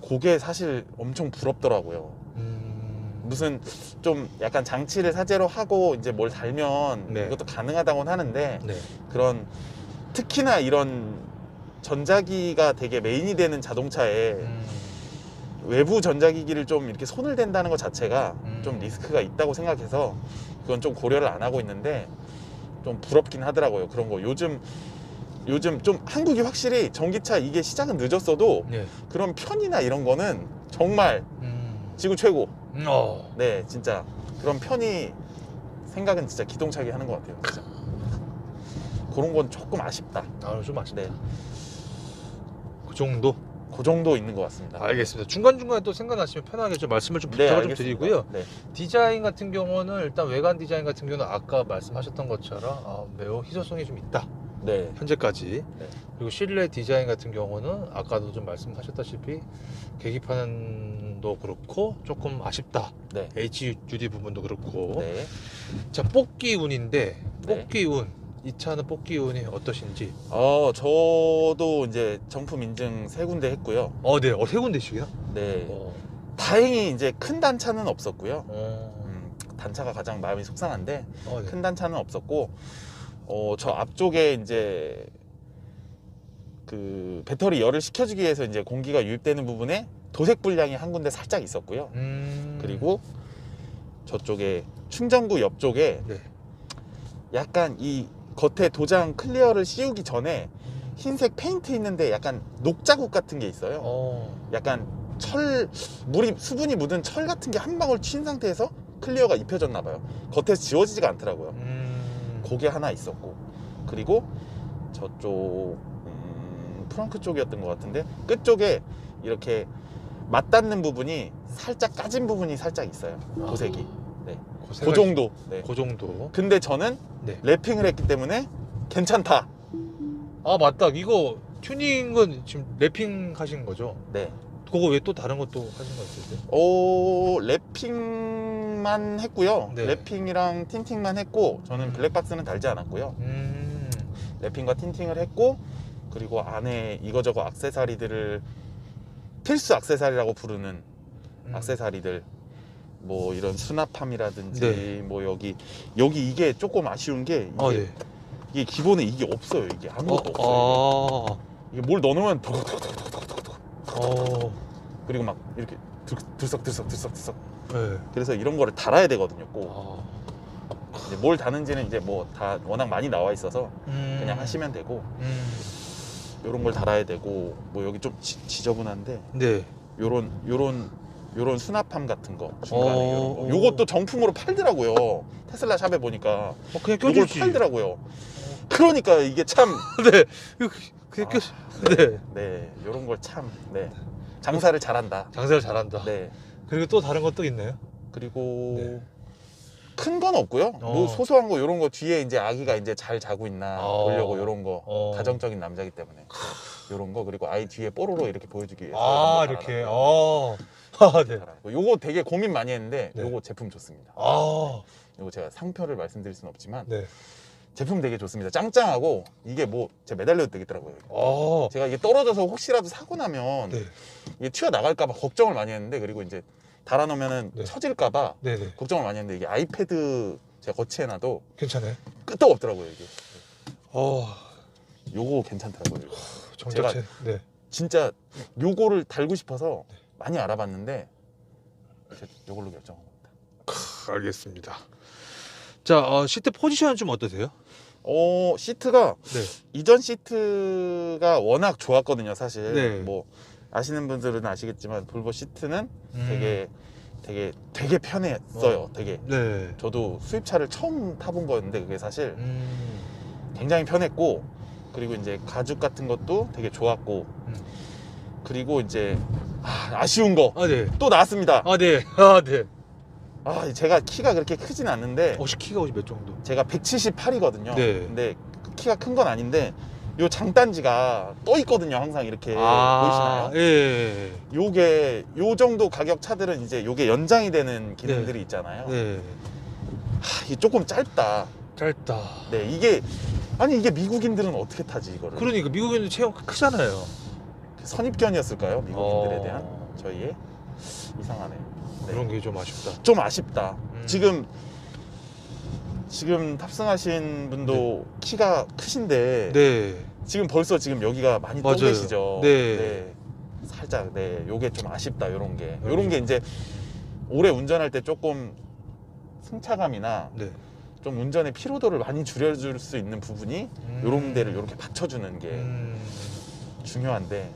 그게 사실 엄청 부럽더라고요. 무슨 좀 약간 장치를 사제로 하고 이제 뭘 달면 네. 이것도 가능하다고는 하는데 네. 그런 특히나 이런 전자기가 되게 메인이 되는 자동차에 외부 전자기기를 좀 이렇게 손을 댄다는 것 자체가 좀 리스크가 있다고 생각해서 그건 좀 고려를 안 하고 있는데 좀 부럽긴 하더라고요. 그런 거 요즘 좀 한국이 확실히 전기차 이게 시작은 늦었어도 네. 그런 편의나 이런 거는 정말 지구 최고. 어. 네, 진짜 그런 편의 생각은 진짜 기똥차게 하는 것 같아요. 진짜. 그런 건 조금 아쉽다. 아, 좀 아쉽네. 네, 그 정도? 그 정도 있는 것 같습니다. 알겠습니다. 중간중간에 또 생각나시면 편하게 좀 말씀을 좀 네, 부탁을 좀 알겠습니다. 드리고요. 네, 디자인 같은 경우는 일단 외관 디자인 같은 경우는 아까 말씀하셨던 것처럼 매우 희소성이 좀 있다. 네, 현재까지. 네. 그리고 실내 디자인 같은 경우는 아까도 좀 말씀하셨다시피 계기판도 그렇고 조금 아쉽다. 네, HUD 부분도 그렇고. 네. 자, 뽑기운인데 네. 뽑기운. 이 차는 뽑기운이 어떠신지. 저도 이제 정품 인증 3군데 했고요. 네. 세 군데씩이요? 네, 어. 다행히 이제 큰 단차는 없었고요. 어. 단차가 가장 마음이 속상한데 네. 큰 단차는 없었고, 저 앞쪽에 이제 그 배터리 열을 식혀주기 위해서 이제 공기가 유입되는 부분에 도색 불량이 한 군데 살짝 있었고요. 그리고 저쪽에 충전구 옆쪽에 네. 약간 이 겉에 도장 클리어를 씌우기 전에 흰색 페인트 있는데 약간 녹자국 같은 게 있어요. 약간 수분이 묻은 철 같은 게 한 방울 튄 상태에서 클리어가 입혀졌나 봐요. 겉에서 지워지지가 않더라고요. 그게 하나 있었고, 그리고 저쪽 프렁크 쪽이었던 것 같은데 끝쪽에 이렇게 맞닿는 부분이 살짝 까진 부분이 살짝 있어요. 도색이. 네. 그 정도. 네. 그 정도. 근데 저는 네. 랩핑을 했기 때문에 괜찮다. 아, 맞다. 이거 튜닝은 지금 랩핑 하신 거죠? 네. 그거 왜 또 다른 것도 하신 거 있으세요? 랩핑만 했고요. 네. 랩핑이랑 틴팅만 했고, 저는 블랙박스는 달지 않았고요. 랩핑과 틴팅을 했고, 그리고 안에 이거저거 액세서리들을 필수 액세서리라고 부르는 액세서리들, 뭐 이런 수납함이라든지, 네. 뭐 여기 이게 조금 아쉬운 게 이게, 네. 이게 기본에 이게 없어요. 이게 아무것도 없어요. 이게 뭘 넣어놓으면 그리고 막 이렇게 들썩들썩. 네. 그래서 이런 거를 달아야 되거든요. 꼭. 이제 뭘 다는지는 이제 뭐 다 워낙 많이 나와 있어서 그냥 하시면 되고, 요런 걸 달아야 되고, 뭐 여기 좀 지저분한데 네. 요런 수납함 같은 거 중간에 요런 거. 요것도 정품으로 팔더라고요. 테슬라 샵에 보니까 그냥 요걸 껴주지. 팔더라고요. 그러니까 이게 참 네. 그냥 껴. 네. 네, 요런 걸 참, 네, 장사를 잘한다. 장사를 잘한다. 네. 그리고 또 다른 것도 있나요? 그리고 네. 큰 건 없고요. 뭐 소소한 거 요런 거 뒤에 이제 아기가 이제 잘 자고 있나 보려고 요런 거. 가정적인 남자기 때문에 요런 거. 그리고 아이 뒤에 뽀로로 이렇게 보여주기 위해서 이렇게. 네. 요거 되게 고민 많이 했는데 네. 요거 제품 좋습니다. 요거 제가 상표를 말씀드릴 수는 없지만 네. 제품 되게 좋습니다. 짱짱하고 이게 뭐 제가 매달려도 되겠더라고요. 제가 이게 떨어져서 혹시라도 사고 나면 네. 이게 튀어나갈까봐 걱정을 많이 했는데, 그리고 이제 달아놓으면은 네. 처질까봐 네네. 걱정을 많이 했는데, 이게 아이패드 제가 거치해놔도 괜찮아요? 끄떡없더라고요. 이게 요거 괜찮더라고요. 정착체. 네. 진짜 요거를 달고 싶어서 많이 알아봤는데 요걸로 결정한 겁니다. 알겠습니다. 자, 시트 포지션은 좀 어떠세요? 시트가 네. 이전 시트가 워낙 좋았거든요, 사실. 네. 뭐 아시는 분들은 아시겠지만 볼보 시트는 되게 편했어요. 되게. 네. 저도 수입차를 처음 타본 거였는데 그게 사실 굉장히 편했고, 그리고 이제 가죽 같은 것도 되게 좋았고, 그리고 이제 아쉬운 거 네. 또 나왔습니다. 네. 네. 제가 키가 그렇게 크진 않는데 키가 몇 정도? 제가 178이거든요. 네. 근데 키가 큰 건 아닌데 요 장단지가 떠 있거든요. 항상 이렇게 보이시나요? 예. 요게 요 정도 가격 차들은 이제 요게 연장이 되는 기능들이 있잖아요. 네. 이게 조금 짧다. 짧다. 네, 이게 아니 이게 미국인들은 어떻게 타지 이거를? 그러니까 미국인들 체형 크잖아요. 선입견이었을까요? 미국인들에 어. 대한 저희의 이상하네요. 네. 그런 게 좀 아쉽다. 좀 아쉽다. 지금 탑승하신 분도 키가 크신데 네. 지금 벌써 지금 여기가 많이 떠 맞아요. 계시죠. 네. 살짝 요게 좀 아쉽다. 요런 게 여기. 이제 오래 운전할 때 조금 승차감이나 네. 좀 운전의 피로도를 많이 줄여줄 수 있는 부분이 요런 데를 요렇게 받쳐주는 게 중요한데,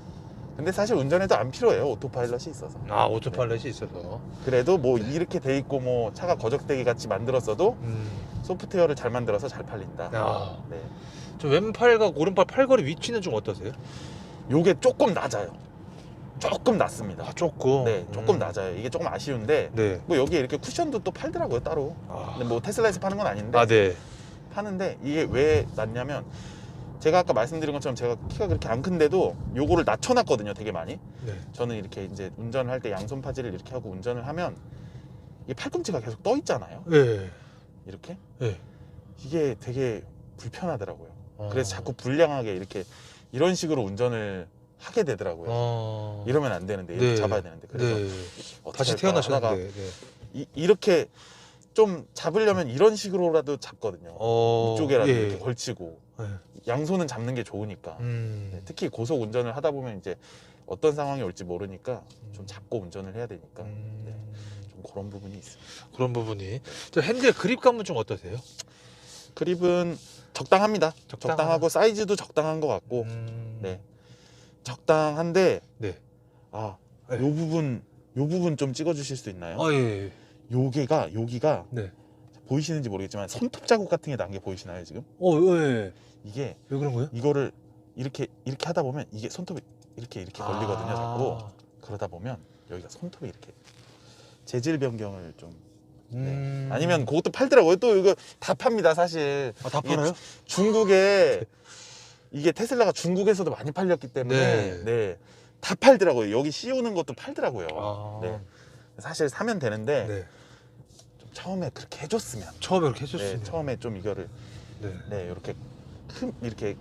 근데 사실 운전에도 안 필요해요. 오토파일럿이 있어서. 아, 오토파일럿이 있어서. 그래도 뭐 이렇게 돼 있고 뭐 차가 거적대기 같이 만들었어도 소프트웨어를 잘 만들어서 잘 팔린다. 아. 네. 저 왼팔과 오른팔 팔걸이 위치는 좀 어떠세요? 요게 조금 낮아요. 조금 낮습니다. 아, 조금. 네, 조금 낮아요. 이게 조금 아쉬운데 네. 뭐 여기에 이렇게 쿠션도 또 팔더라고요, 따로. 아. 근데 뭐 테슬라에서 파는 건 아닌데 아, 네. 파는데 이게 왜 낮냐면 제가 아까 말씀드린 것처럼 제가 키가 그렇게 안 큰데도 요거를 낮춰놨거든요, 되게 많이. 네. 저는 이렇게 이제 운전을 할 때 양손 파지를 이렇게 하고 운전을 하면 이 팔꿈치가 계속 떠 있잖아요. 네. 이렇게. 네. 이게 되게 불편하더라고요. 아. 그래서 자꾸 불량하게 이렇게 이런 식으로 운전을 하게 되더라고요. 아. 이러면 안 되는데 이렇게 네. 잡아야 되는데 그래서 네. 어떻게 다시 할까 하다가 태어나셨는데. 네. 이렇게 좀 잡으려면 이런 식으로라도 잡거든요. 이쪽에라도 예. 이렇게 걸치고 네. 양손은 잡는 게 좋으니까. 네, 특히 고속 운전을 하다 보면 이제 어떤 상황이 올지 모르니까 좀 잡고 운전을 해야 되니까 네, 좀 그런 부분이 있습니다. 그런 부분이. 저 핸들 그립감은 좀 어떠세요? 그립은 적당합니다. 적당하다. 적당하고 사이즈도 적당한 것 같고 네, 적당한데 네. 요 네. 부분 좀 찍어주실 수 있나요? 아, 예. 여기가 네. 보이시는지 모르겠지만 손톱 자국 같은 게 난 게 보이시나요 지금? 예. 이게 왜 그런 거예요? 이거를 이렇게 하다 보면 이게 손톱이 이렇게 걸리거든요. 자꾸 그러다 보면 여기가 손톱이 이렇게 재질 변경을 좀 네. 아니면 그것도 팔더라고요. 또 이거 다 팝니다 사실. 아, 다 이게 팔아요? 중국에 이게 테슬라가 중국에서도 많이 팔렸기 때문에 네. 네, 다 팔더라고요. 여기 씌우는 것도 팔더라고요. 아. 네. 사실 사면 되는데 네. 좀 처음에 그렇게 해줬으면. 처음에 그렇게 해줬으면. 네, 처음에 좀 이거를 네. 이렇게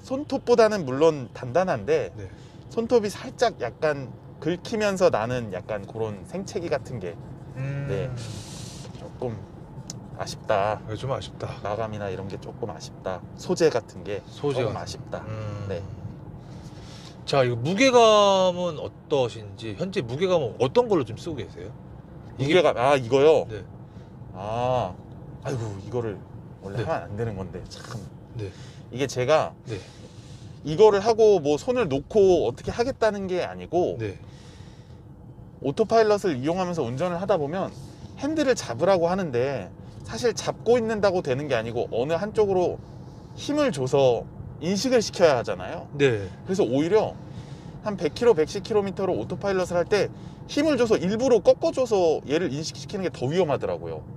손톱보다는 물론 단단한데 네. 손톱이 손톱이 살짝 약간 긁히면서 나는 약간 그런 생채기 같은 게 네. 조금 아쉽다. 네, 좀 아쉽다. 마감이나 이런 게 조금 아쉽다. 소재 같은 게 소재가. 조금 아쉽다. 네. 자, 이거 무게감은 어떠신지, 현재 무게감은 어떤 걸로 좀 쓰고 계세요? 무게가 이거요. 네. 아이고 이거를 원래 네. 하면 안 되는 건데 참. 네. 이게 제가 네. 이거를 하고 뭐 손을 놓고 어떻게 하겠다는 게 아니고 네. 오토파일럿을 이용하면서 운전을 하다 보면 핸들을 잡으라고 하는데 사실 잡고 있는다고 되는 게 아니고 어느 한쪽으로 힘을 줘서 인식을 시켜야 하잖아요. 네. 그래서 오히려 한 100km, 110km로 오토파일럿을 할 때 힘을 줘서 일부러 꺾어줘서 얘를 인식시키는 게 더 위험하더라고요.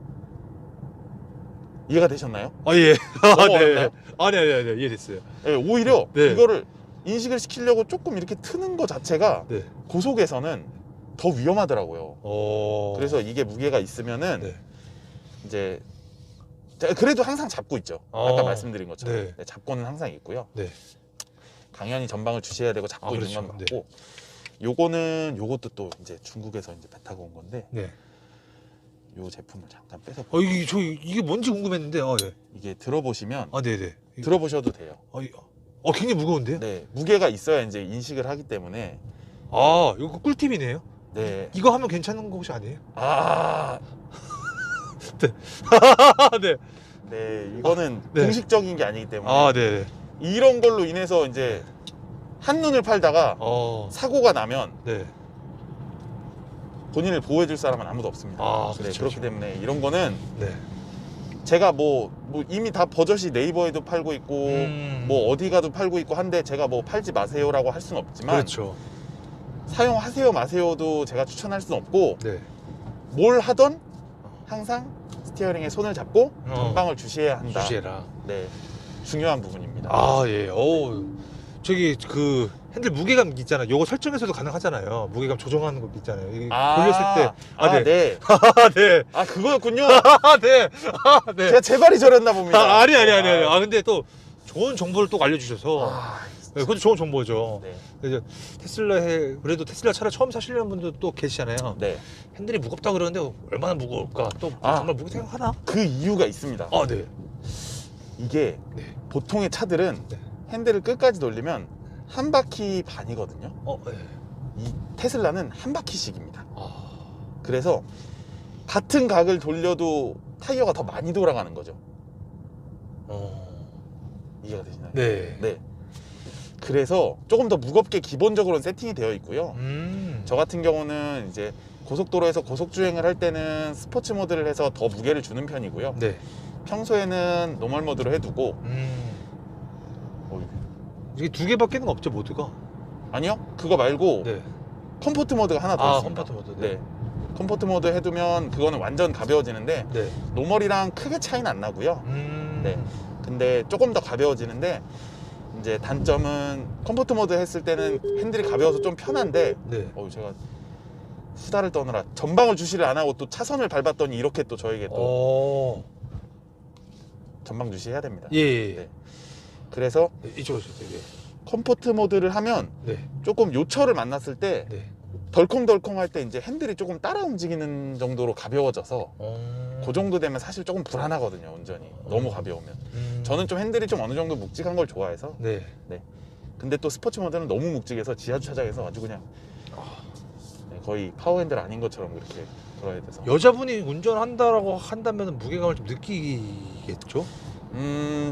이해가 되셨나요? 아, 예. 넘어갔나요? 아니, 이해됐어요. 네, 오히려 네. 이거를 인식을 시키려고 조금 이렇게 트는 거 자체가 네. 고속에서는 더 위험하더라고요. 그래서 이게 무게가 있으면은 네. 이제 제가 그래도 항상 잡고 있죠. 아까 아, 말씀드린 것처럼 네. 네, 잡고는 항상 있고요. 네. 당연히 전방을 주시해야 되고 잡고 있는 그렇죠. 건 맞고 요것도 또 이제 중국에서 이제 배 타고 온 건데 네. 요 제품을 잠깐 빼서 이게 뭔지 궁금했는데, 예. 이게 들어보시면 아, 네네. 들어보셔도 돼요. 굉장히 무거운데요? 네, 무게가 있어야 이제 인식을 하기 때문에 이거 꿀팁이네요. 네. 이거 하면 괜찮은 것이 아니에요? 네. 네, 이거는 네. 공식적인 게 아니기 때문에 네. 이런 걸로 인해서 이제 한눈을 팔다가 사고가 나면 네. 본인을 보호해줄 사람은 아무도 없습니다. 그렇죠, 그렇기 그렇죠. 때문에 이런 거는 네. 제가 뭐 이미 다 버젓이 네이버에도 팔고 있고 뭐 어디 가도 팔고 있고 한데 제가 뭐 팔지 마세요라고 할 수는 없지만 그렇죠. 사용하세요 마세요도 제가 추천할 수는 없고 네. 뭘 하던 항상 스티어링에 손을 잡고 어. 전방을 주시해야 한다. 주시해라. 네, 중요한 부분입니다. 아, 예. 저기 그 핸들 무게감 있잖아. 요거 설정에서도 가능하잖아요. 무게감 조정하는 거 있잖아요. 이게 돌렸을 때. 네. 네. 아, 네. 아, 그거였군요. 아, 네. 아, 네. 제가 제 발이 저렸나 봅니다. 아니. 아, 근데 또 좋은 정보를 또 알려주셔서. 네, 그것도 좋은 정보죠. 네. 그래서 그래도 테슬라 차를 처음 사시려는 분들 또 계시잖아요. 네. 핸들이 무겁다 그러는데 얼마나 무거울까? 또 정말 무겁게 생각하나? 그 이유가 있습니다. 아, 네. 이게 네. 보통의 차들은 네. 핸들을 끝까지 돌리면 한 바퀴 반이거든요. 네. 이 테슬라는 한 바퀴씩입니다. 아, 그래서 같은 각을 돌려도 타이어가 더 많이 돌아가는 거죠. 이해가 되시나요? 네. 네. 그래서 조금 더 무겁게 기본적으로는 세팅이 되어 있고요. 저 같은 경우는 이제 고속도로에서 고속주행을 할 때는 스포츠 모드를 해서 더 무게를 주는 편이고요. 네. 평소에는 노멀 모드로 해두고 이게 두 개밖에는 없죠, 모드가. 아니요, 그거 말고 네. 컴포트 모드가 하나 더 아, 있습니다. 컴포트 모드. 네. 컴포트 모드 해두면 그거는 완전 가벼워지는데 네. 노멀이랑 크게 차이는 안 나고요. 네. 근데 조금 더 가벼워지는데 이제 단점은 컴포트 모드 했을 때는 핸들이 가벼워서 좀 편한데 네. 제가 수다를 떠느라 전방을 주시를 안 하고 또 차선을 밟았더니 이렇게 또 저에게 또 전방 주시해야 됩니다. 예. 네. 그래서 네, 이쪽으로 오세요. 예. 컴포트 모드를 하면 네. 조금 요철을 만났을 때 네. 덜컹덜컹 할 때 이제 핸들이 조금 따라 움직이는 정도로 가벼워져서 그 정도 되면 사실 조금 불안하거든요, 운전이. 너무 가벼우면. 저는 좀 핸들이 좀 어느 정도 묵직한 걸 좋아해서. 네. 근데 또 스포츠 모드는 너무 묵직해서 지하주차장에서 아주 그냥 거의 파워핸들 아닌 것처럼 그렇게 돌아야 돼서. 여자분이 운전한다라고 한다면 무게감을 좀 느끼겠죠?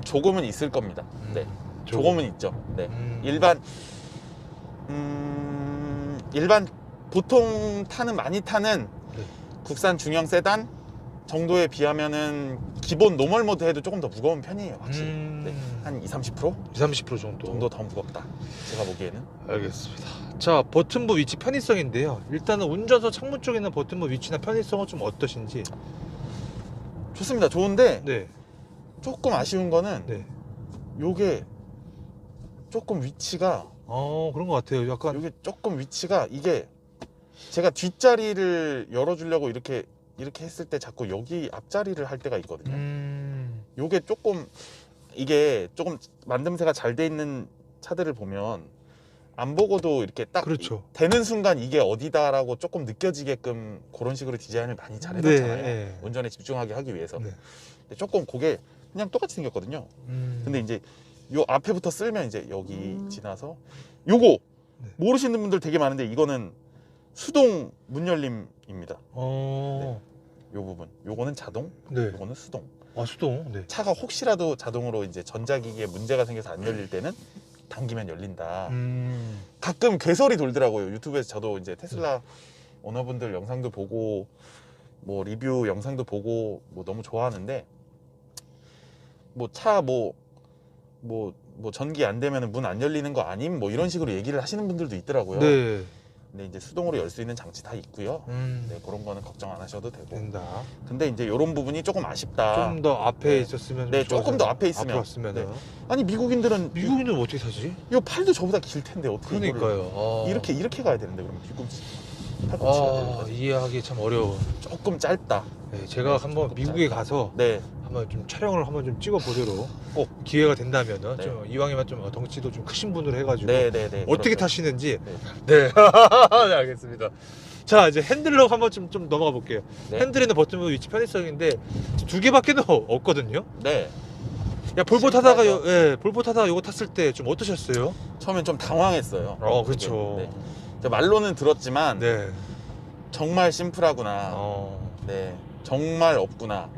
조금은 있을 겁니다. 네. 조금은 있죠. 네. 일반 보통 많이 타는 네. 국산 중형 세단 정도에 비하면은 기본 노멀 모드 해도 조금 더 무거운 편이에요, 확실히. 네. 한 20-30%? 20-30% 정도. 더 무겁다, 제가 보기에는. 알겠습니다. 자, 버튼부 위치 편의성인데요. 일단은 운전석 창문 쪽에 있는 버튼부 위치나 편의성은 좀 어떠신지? 좋습니다. 좋은데 네. 조금 아쉬운 거는 네. 요게 조금 위치가 그런 것 같아요. 약간. 요게 조금 위치가 이게 제가 뒷자리를 열어주려고 이렇게 했을 때 자꾸 여기 앞자리를 할 때가 있거든요. 요게 이게 조금 만듦새가 잘 돼 있는 차들을 보면 안 보고도 이렇게 딱 그렇죠. 되는 순간 이게 어디다라고 조금 느껴지게끔 그런 식으로 디자인을 많이 잘 해놨잖아요. 네. 운전에 집중하게 하기 위해서. 네. 근데 조금 그게 그냥 똑같이 생겼거든요. 근데 이제 요 앞에부터 쓸면 이제 여기 지나서 요거 네. 모르시는 분들 되게 많은데 이거는 수동 문 열림입니다. 요 부분. 요거는 자동, 네. 요거는 수동. 수동. 네. 차가 혹시라도 자동으로 이제 전자기기에 문제가 생겨서 안 열릴 때는 당기면 열린다. 가끔 괴설이 돌더라고요. 유튜브에서 저도 이제 테슬라 오너분들 영상도 보고 뭐 리뷰 영상도 보고 뭐 너무 좋아하는데 뭐 차 전기 안 되면 문 안 열리는 거 아님? 뭐 이런 식으로 얘기를 하시는 분들도 있더라고요. 네. 근데 이제 수동으로 열 수 있는 장치 다 있고요. 네. 그런 거는 걱정 안 하셔도 되고. 된다. 근데 이제 이런 부분이 조금 아쉽다. 좀 더 앞에 네. 있었으면. 네, 조금 더 앞에 있으면. 앞으로 왔으면. 네. 아니 미국인들은 미국인은 어떻게 사지? 이 팔도 저보다 길 텐데 어떻게 그러니까요. 이렇게 가야 되는데 그럼 뒤꿈치 팔꿈치가 되는데 이해하기 참 어려워. 조금 짧다. 네, 제가 한번 미국에 가서 네. 한번 좀 촬영을 한번 좀 찍어 보도록 꼭 기회가 된다면은 네. 좀 이왕이면 좀 덩치도 좀 크신 분으로 해가지고 네네네. 어떻게 그렇죠. 타시는지. 네. 네. 네, 알겠습니다. 자, 이제 핸들로 한번 좀 넘어가 볼게요. 네. 핸들에는 버튼 위치 편의성인데 두 개밖에는 없거든요. 네. 야, 볼보 타다가 볼보 타다가 요거 탔을 때 좀 어떠셨어요? 처음엔 좀 당황했어요. 그렇죠. 네. 제가 말로는 들었지만 네. 정말 심플하구나. 네. 정말 없구나.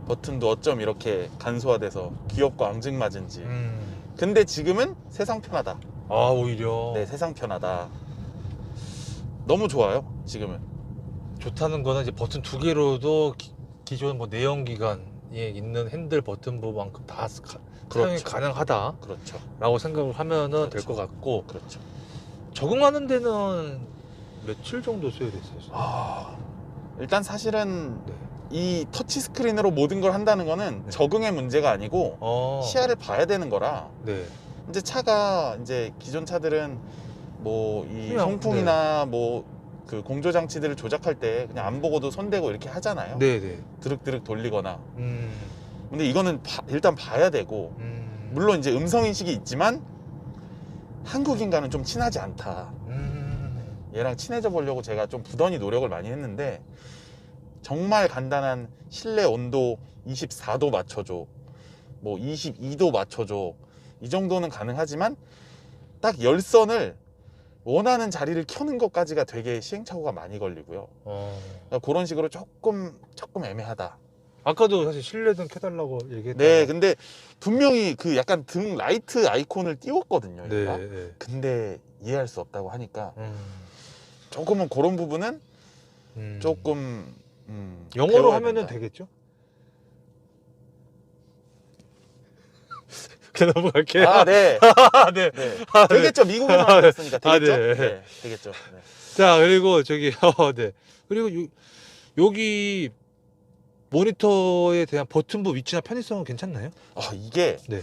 버튼도 어쩜 이렇게 간소화돼서 귀엽고 앙증맞은지. 근데 지금은 세상 편하다. 오히려. 네, 세상 편하다. 너무 좋아요. 지금은. 좋다는 거는 이제 버튼 두 개로도 기존 뭐 내연기관에 있는 핸들 버튼부만큼 다 사용이 가능하다라고 그렇죠. 생각을 하면은 그렇죠. 될 것 같고. 그렇죠. 적응하는 데는 며칠 정도 소요됐어요? 일단 사실은 네. 이 터치 스크린으로 모든 걸 한다는 거는 네. 적응의 문제가 아니고 시야를 봐야 되는 거라. 네. 이제 차가 이제 기존 차들은 뭐 이 그냥, 송풍이나 뭐 그 공조 장치들을 조작할 때 그냥 안 보고도 손대고 이렇게 하잖아요. 네네. 드륵드륵 돌리거나. 음. 근데 이거는 일단 봐야 되고, 물론 이제 음성 인식이 있지만 한국인과는 좀 친하지 않다. 얘랑 친해져 보려고 제가 좀 부단히 노력을 많이 했는데, 정말 간단한 실내 온도 24도 맞춰줘, 뭐 22도 맞춰줘, 이 정도는 가능하지만 딱 열선을 원하는 자리를 켜는 것까지가 되게 시행착오가 많이 걸리고요. 그러니까 그런 식으로 조금 애매하다. 아까도 사실 실내등 켜달라고 얘기했다. 네, 근데 분명히 그 약간 등 라이트 아이콘을 띄웠거든요. 네. 얘가. 네. 근데 이해할 수 없다고 하니까 조금은 그런 부분은 조금 영어로 배워야 하면은 된다. 되겠죠? 그냥 넘어갈게요. 아, 네. 네. 네. 아, 네. 되겠죠. 미국에서 했으니까 아, 되겠죠. 네. 네. 되겠죠. 네. 자, 그리고 저기, 네. 그리고 여기 모니터에 대한 버튼부 위치나 편의성은 괜찮나요? 아, 이게 네.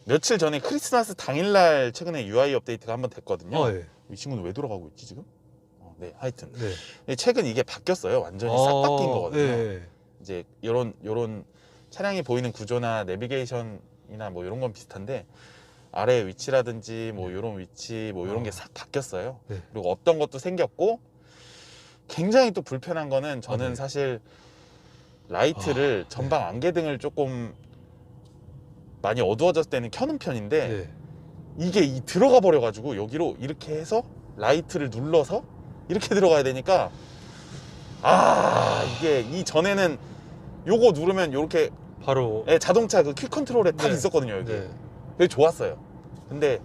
며칠 전에 크리스마스 당일날 최근에 UI 업데이트가 한번 됐거든요. 네. 이 친구는 왜 돌아가고 있지 지금? 네, 하여튼 네. 최근 이게 바뀌었어요. 완전히 싹 바뀐 거거든요. 네. 이제 요런 차량이 보이는 구조나 내비게이션이나 뭐 이런 건 비슷한데, 아래 위치라든지 뭐 요런 위치 뭐 요런 게 싹 바뀌었어요. 네. 그리고 없던 것도 생겼고, 굉장히 또 불편한 거는 저는 네. 사실 라이트를 전방 안개등을 조금 많이 어두워졌을 때는 켜는 편인데, 네. 이게 들어가 버려 가지고 여기로 이렇게 해서 라이트를 눌러서 이렇게 들어가야 되니까, 이게 이전에는 요거 누르면 요렇게 바로. 자동차 그 퀵 컨트롤에 딱 네. 있었거든요, 여기. 네. 되게 좋았어요. 근데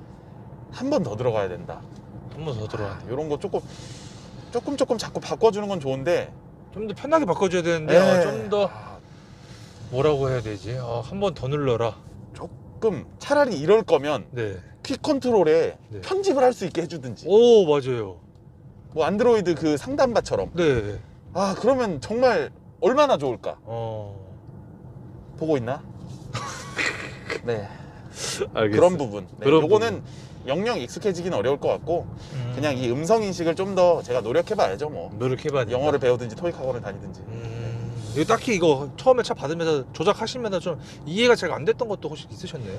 한 번 더 들어가야 된다. 한 번 더 들어와. 요런 거 조금 자꾸 바꿔주는 건 좋은데, 좀 더 편하게 바꿔줘야 되는데, 네. 좀 더 뭐라고 해야 되지? 한 번 더 눌러라. 조금 차라리 이럴 거면 네. 퀵 컨트롤에 네. 편집을 할 수 있게 해주든지, 오, 맞아요. 뭐 안드로이드 그 상단바처럼. 네. 그러면 정말 얼마나 좋을까. 보고 있나? 네. 알겠어요. 그런 부분. 네, 그런 요거는 영영 익숙해지긴 어려울 것 같고, 그냥 이 음성 인식을 좀 더 제가 노력해봐야죠. 뭐 노력해봐야 된다. 영어를 배우든지 토익 학원을 다니든지. 이거 딱히 이거 처음에 차 받으면서 조작하시면서 좀 이해가 잘 안 됐던 것도 혹시 있으셨나요?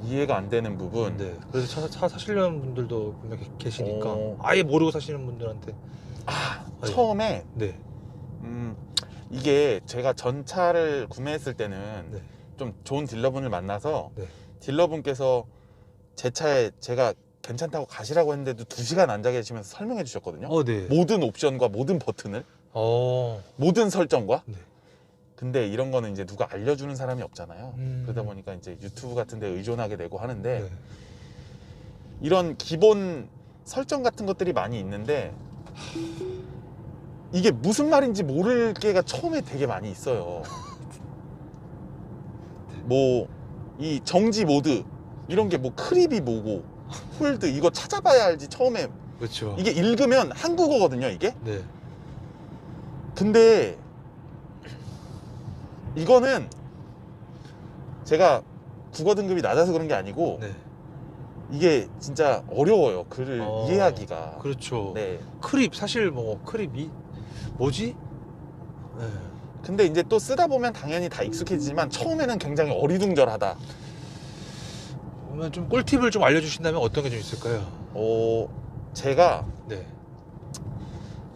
이해가 안 되는 부분. 네. 그래서 차 사시려는 분들도 분명히 계시니까 오. 아예 모르고 사시는 분들한테. 처음에 네. 이게 제가 전 차를 구매했을 때는 네. 좀 좋은 딜러분을 만나서, 네. 딜러분께서 제 차에 제가 괜찮다고 가시라고 했는데도 2시간 앉아 계시면서 설명해 주셨거든요. 네. 모든 옵션과 모든 버튼을, 모든 설정과. 네. 근데 이런 거는 이제 누가 알려주는 사람이 없잖아요. 음. 그러다 보니까 이제 유튜브 같은 데 의존하게 되고 하는데, 네. 이런 기본 설정 같은 것들이 많이 있는데, 이게 무슨 말인지 모를 게가 처음에 되게 많이 있어요. 뭐 이 정지 모드 이런 게 뭐 크립이 뭐고 홀드 이거 찾아봐야 알지. 처음에 그렇죠. 이게 읽으면 한국어거든요, 이게. 네. 근데 이거는 제가 국어 등급이 낮아서 그런 게 아니고, 네. 이게 진짜 어려워요, 글을 이해하기가. 그렇죠. 네. 크립 사실 뭐 크립이 뭐지? 네. 근데 이제 또 쓰다 보면 당연히 다 익숙해지지만 처음에는 굉장히 어리둥절하다. 그러면 좀 꿀팁을 좀 알려주신다면 어떤 게 좀 있을까요? 제가 네.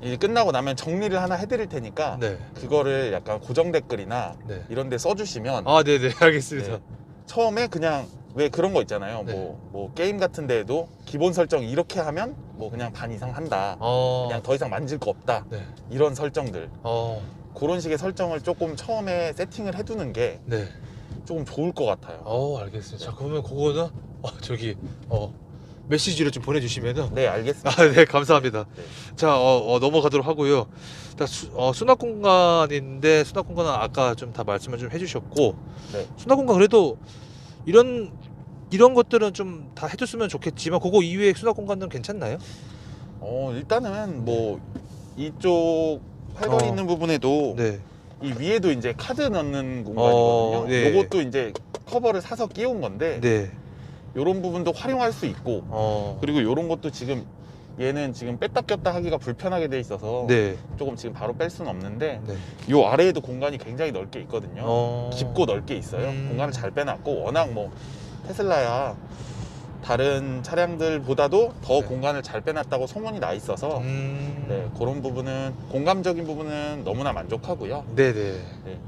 이제 끝나고 나면 정리를 하나 해드릴 테니까, 네. 그거를 약간 고정 댓글이나 네. 이런 데 써주시면, 네네 알겠습니다. 네. 처음에 그냥 왜 그런 거 있잖아요. 네. 뭐 게임 같은 데에도 기본 설정 이렇게 하면 뭐 그냥 반 이상 한다. 그냥 더 이상 만질 거 없다. 네. 이런 설정들. 그런 식의 설정을 조금 처음에 세팅을 해두는 게 네. 조금 좋을 것 같아요. 알겠습니다. 자, 그러면 그거는 메시지를 좀 보내주시면은. 네, 알겠습니다. 네, 감사합니다. 네. 자, 넘어가도록 하고요. 자, 수납 공간인데, 수납 공간은 아까 좀 다 말씀을 좀 해주셨고, 네. 수납 공간 그래도 이런 것들은 좀 다 해줬으면 좋겠지만, 그거 이외에 수납 공간은 괜찮나요? 일단은 뭐 이쪽 팔걸이 있는 부분에도 네. 이 위에도 이제 카드 넣는 공간이거든요. 네. 요것도 이제 커버를 사서 끼운 건데 네. 요런 부분도 활용할 수 있고 그리고 요런 것도 지금 얘는 지금 뺐다 꼈다 하기가 불편하게 돼 있어서 네. 조금 지금 바로 뺄 수는 없는데 네. 요 아래에도 공간이 굉장히 넓게 있거든요. 깊고 넓게 있어요. 음. 공간을 잘 빼놨고 워낙 뭐 테슬라야 다른 차량들보다도 더 네. 공간을 잘 빼놨다고 소문이 나 있어서 네, 그런 부분은 공감적인 부분은 너무나 만족하고요. 네네. 네.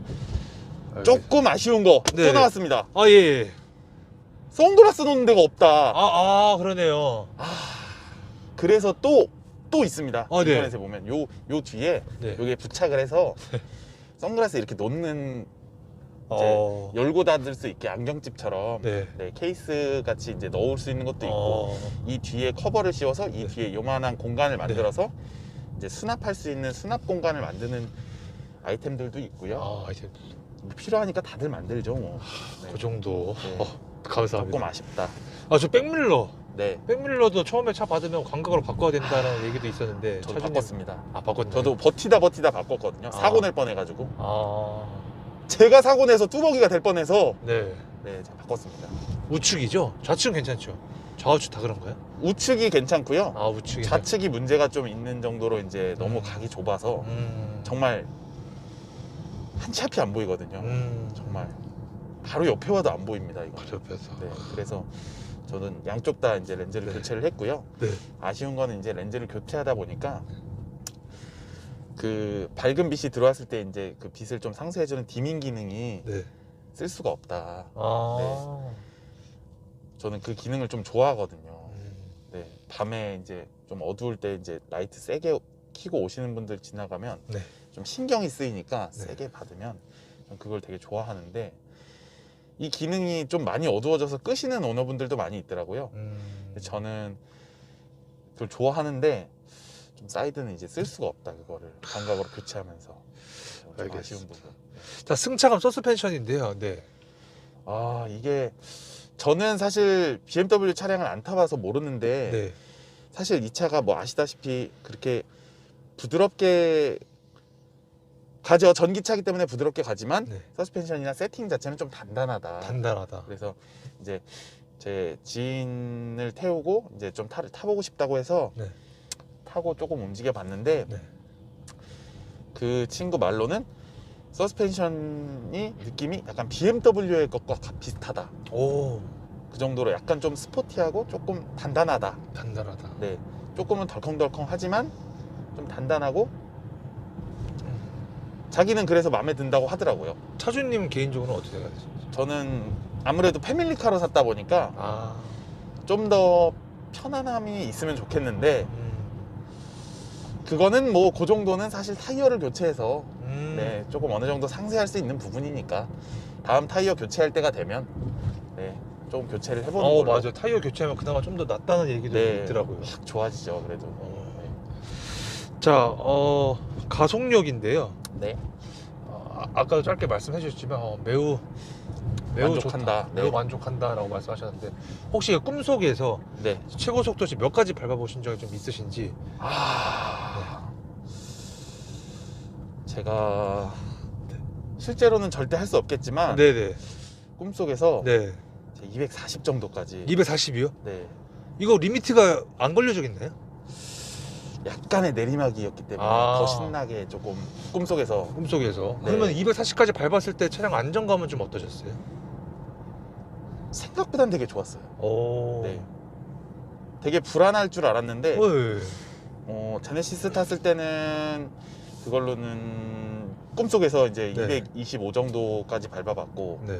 알겠습니다. 조금 아쉬운 거 또 네. 나왔습니다. 아, 예. 선글라스 놓는 데가 없다. 그러네요. 그래서 또 있습니다. 네. 인터넷에 보면 요 뒤에 네. 요게 부착을 해서 선글라스 이렇게 놓는 어. 열고 닫을 수 있게 안경집처럼 네. 네, 케이스 같이 이제 넣을 수 있는 것도 있고 이 뒤에 커버를 씌워서 이 뒤에 요만한 공간을 만들어서 이제 수납할 수 있는 수납 공간을 만드는 아이템들도 있고요. 이제 뭐 필요하니까 다들 만들죠 뭐. 네. 그 정도. 네. 감사합니다. 조금 아쉽다. 저 백밀러. 네, 백밀러도 처음에 차 받으면 광각으로 바꿔야 된다는 얘기도 있었는데 저도 차주님- 바꿨습니다. 바꿨나요? 저도 버티다 바꿨거든요. 사고 낼 뻔해가지고 제가 사고 내서 뚜벅이가 될 뻔해서 네. 네, 제가 바꿨습니다. 우측이죠? 좌측은 괜찮죠? 좌우측 다 그런가요? 우측이 괜찮고요. 우측이. 좌측이 문제가 좀 있는 정도로 이제 너무 각이 좁아서 정말 한 치 앞이 안 보이거든요. 정말 바로 옆에 와도 안 보입니다 이거. 바로 옆에서. 네, 그래서 저는 양쪽 다 이제 렌즈를 네. 교체를 했고요. 네. 아쉬운 거는 이제 렌즈를 교체하다 보니까 그 밝은 빛이 들어왔을 때 이제 그 빛을 좀 상쇄해주는 디밍 기능이 네. 쓸 수가 없다. 아. 저는 그 기능을 좀 좋아하거든요. 음. 네, 밤에 이제 좀 어두울 때 이제 라이트 세게 켜고 오시는 분들 지나가면 네. 좀 신경이 쓰이니까 네. 세게 받으면 전 그걸 되게 좋아하는데 이 기능이 좀 많이 어두워져서 끄시는 오너분들도 많이 있더라고요. 근데 저는 그걸 좋아하는데 좀 사이드는 이제 쓸 수가 없다 그거를 광각으로 교체하면서 좀 알겠습니다. 아쉬운 부분. 자, 승차감 서스펜션인데요. 네. 이게 저는 사실 BMW 차량을 안 타봐서 모르는데 네. 사실 이 차가 뭐 아시다시피 그렇게 부드럽게 가죠. 전기차기 때문에 부드럽게 가지만 네. 서스펜션이나 세팅 자체는 좀 단단하다. 단단하다. 그래서 이제 제 지인을 태우고 이제 좀 타보고 싶다고 해서 네. 타고 조금 움직여 봤는데 네. 그 친구 말로는 서스펜션이 느낌이 약간 BMW의 것과 비슷하다. 오. 그 정도로 약간 좀 스포티하고 조금 단단하다. 단단하다. 네, 조금은 덜컹덜컹하지만 좀 단단하고 자기는 그래서 마음에 든다고 하더라고요. 차주님 개인적으로는 어떻게 생각하세요? 저는 아무래도 패밀리카로 샀다 보니까 좀 더 편안함이 있으면 좋겠는데 그거는 뭐 그 정도는 사실 타이어를 교체해서 네, 조금 어느 정도 상쇄할 수 있는 부분이니까 다음 타이어 교체할 때가 되면 네, 조금 교체를 해보는 걸로. 맞아. 타이어 교체하면 그나마 좀 더 낫다는 얘기도 네, 있더라고요. 확 좋아지죠 그래도. 자, 가속력인데요. 네. 아까도 짧게 말씀해 주셨지만 매우 만족한다. 좋다. 네. 매우 만족한다라고 말씀하셨는데 혹시 꿈속에서 네. 최고 속도치 몇 가지 밟아보신 적이 좀 있으신지? 제가 실제로는 절대 할 수 없겠지만 네네. 꿈속에서 네. 240 정도까지 240이요? 네, 이거 리미트가 안 걸려지겠나요? 약간의 내리막이었기 때문에 아. 더 신나게 조금 꿈속에서. 꿈속에서. 네. 그러면 240까지 밟았을 때 차량 안정감은 좀 어떠셨어요? 생각보단 되게 좋았어요. 오. 네. 되게 불안할 줄 알았는데 네. 제네시스 탔을 때는 그걸로는 꿈속에서 이제 네. 225 정도까지 밟아봤고 네.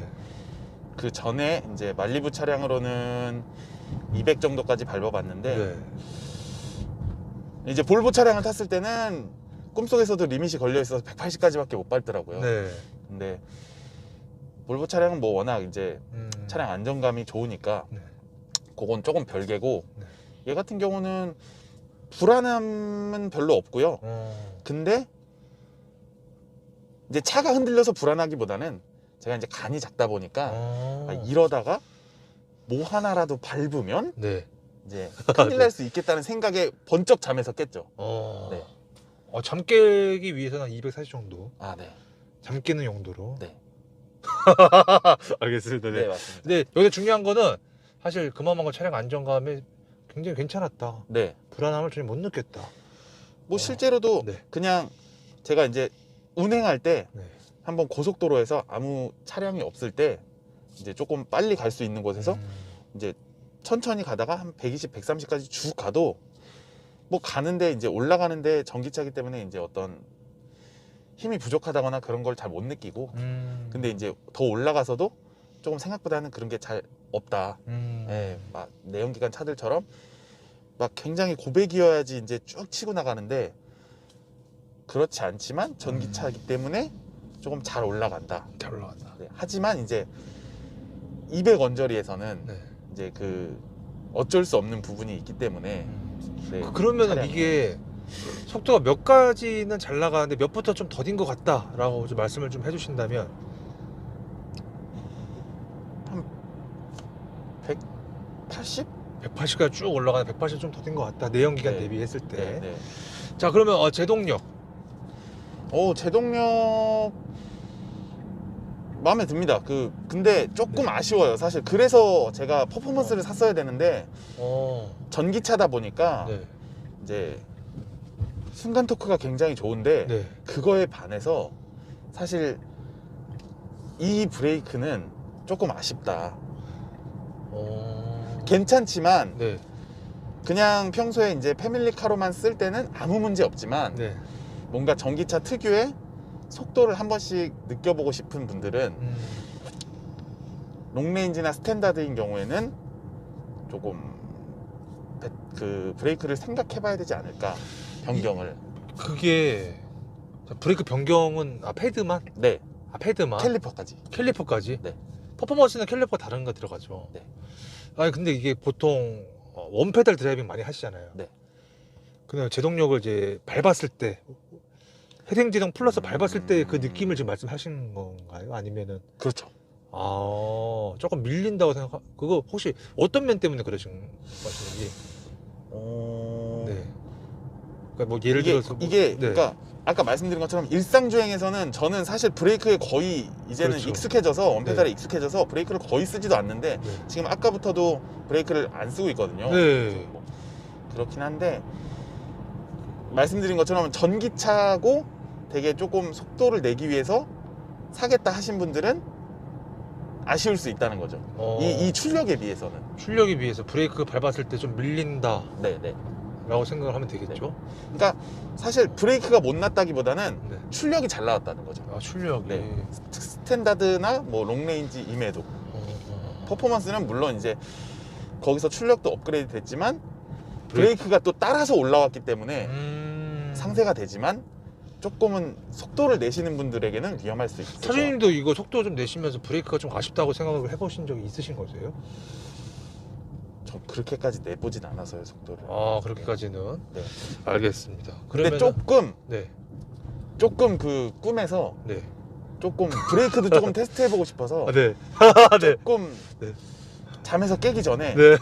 그 전에 이제 말리부 차량으로는 200 정도까지 밟아봤는데 네. 이제 볼보 차량을 탔을 때는 꿈속에서도 리밋이 걸려 있어서 180까지밖에 못 밟더라고요. 네. 근데 볼보 차량은 뭐 워낙 이제 차량 안정감이 좋으니까 네. 그건 조금 별개고 네. 얘 같은 경우는 불안함은 별로 없고요. 근데 이제 차가 흔들려서 불안하기보다는 제가 이제 간이 작다 보니까 이러다가 뭐 하나라도 밟으면 네. 이제 큰일 날 수 있겠다는 생각에 번쩍 잠에서 깼죠. 네. 잠 깨기 위해서는 한 240 정도. 아, 네. 잠 깨는 용도로. 네. 알겠습니다. 네, 맞습니다. 근데 여기서 중요한 거는 사실 그만한 차량 안정감이 굉장히 괜찮았다. 네. 불안함을 전혀 못 느꼈다. 뭐 실제로도 네. 그냥 제가 이제 운행할 때 네. 한번 고속도로에서 아무 차량이 없을 때 이제 조금 빨리 갈 수 있는 곳에서 이제 천천히 가다가 한 120, 130까지 쭉 가도 뭐 가는데 이제 올라가는데 전기차기 때문에 이제 어떤 힘이 부족하다거나 그런 걸 잘 못 느끼고 근데 이제 더 올라가서도 조금 생각보다는 그런 게 잘 없다. 예, 막 내연기관 차들처럼 막 굉장히 고백이어야지 이제 쭉 치고 나가는데 그렇지 않지만 전기차이기 때문에 조금 잘 올라간다. 잘 올라간다. 네, 하지만 이제 200 언저리에서는 네. 이제 그 어쩔 수 없는 부분이 있기 때문에 네, 그러면은 차량이. 이게 속도가 몇 가지는 잘 나가는데 몇부터 좀 더딘 것 같다라고 좀 말씀을 좀 해주신다면 180? 180까지 쭉 올라가는 180 좀 더딘 것 같다. 내연기관 네. 대비했을 때. 네, 네. 자 그러면 제동력. 제동력 마음에 듭니다. 근데 조금 아쉬워요. 사실 그래서 제가 퍼포먼스를 샀어야 되는데 전기차다 보니까 네. 이제 순간 토크가 굉장히 좋은데 네. 그거에 반해서 사실 이 브레이크는 조금 아쉽다. 괜찮지만 네. 그냥 평소에 이제 패밀리카로만 쓸 때는 아무 문제 없지만 네. 뭔가 전기차 특유의 속도를 한 번씩 느껴보고 싶은 분들은 롱레인지나 스탠다드인 경우에는 조금 그 브레이크를 생각해 봐야 되지 않을까. 변경을. 그게 브레이크 변경은 패드만? 네. 패드만? 캘리퍼까지? 네. 퍼포먼스는 캘리퍼 다른 거 들어가죠. 네. 아니 근데 이게 보통 원페달 드라이빙 많이 하시잖아요. 네. 그냥 제동력을 이제 밟았을 때 회생제동 플러스 밟았을 때 그 느낌을 지금 말씀하시는 건가요? 아니면은 그렇죠. 조금 밀린다고 그거 혹시 어떤 면 때문에 그러신 것인지? 네. 그러니까 뭐 예를 들어서 이게 네. 그러니까 아까 말씀드린 것처럼 일상 주행에서는 저는 사실 브레이크에 거의 이제는 그렇죠. 익숙해져서 원페달에 익숙해져서 브레이크를 거의 쓰지도 않는데 네. 지금 아까부터도 브레이크를 안 쓰고 있거든요. 네. 뭐 그렇긴 한데 말씀드린 것처럼 전기차고 되게 조금 속도를 내기 위해서 사겠다 하신 분들은 아쉬울 수 있다는 거죠. 이 출력에 비해서는. 출력에 비해서 브레이크 밟았을 때 좀 밀린다 네네. 라고 생각을 하면 되겠죠? 그러니까 사실 브레이크가 못 났다기보다는 네. 출력이 잘 나왔다는 거죠. 출력이. 네. 스탠다드나 뭐 롱레인지임에도 퍼포먼스는 물론 이제 거기서 출력도 업그레이드 됐지만 브레이크가 또 따라서 올라왔기 때문에 상세가 되지만 조금은 속도를 내시는 분들에게는 위험할 수 있어요. 사장님도 이거 속도 좀 내시면서 브레이크가 좀 아쉽다고 생각을 해보신 적이 있으신 거세요? 저 그렇게까지 내보진 않아서요, 속도를. 그렇게까지는. 네. 알겠습니다. 근데 그러면은 조금 네. 그 꿈에서 네. 조금 브레이크도 조금 테스트해보고 싶어서 네. 네. 조금 네. 잠에서 깨기 전에 네.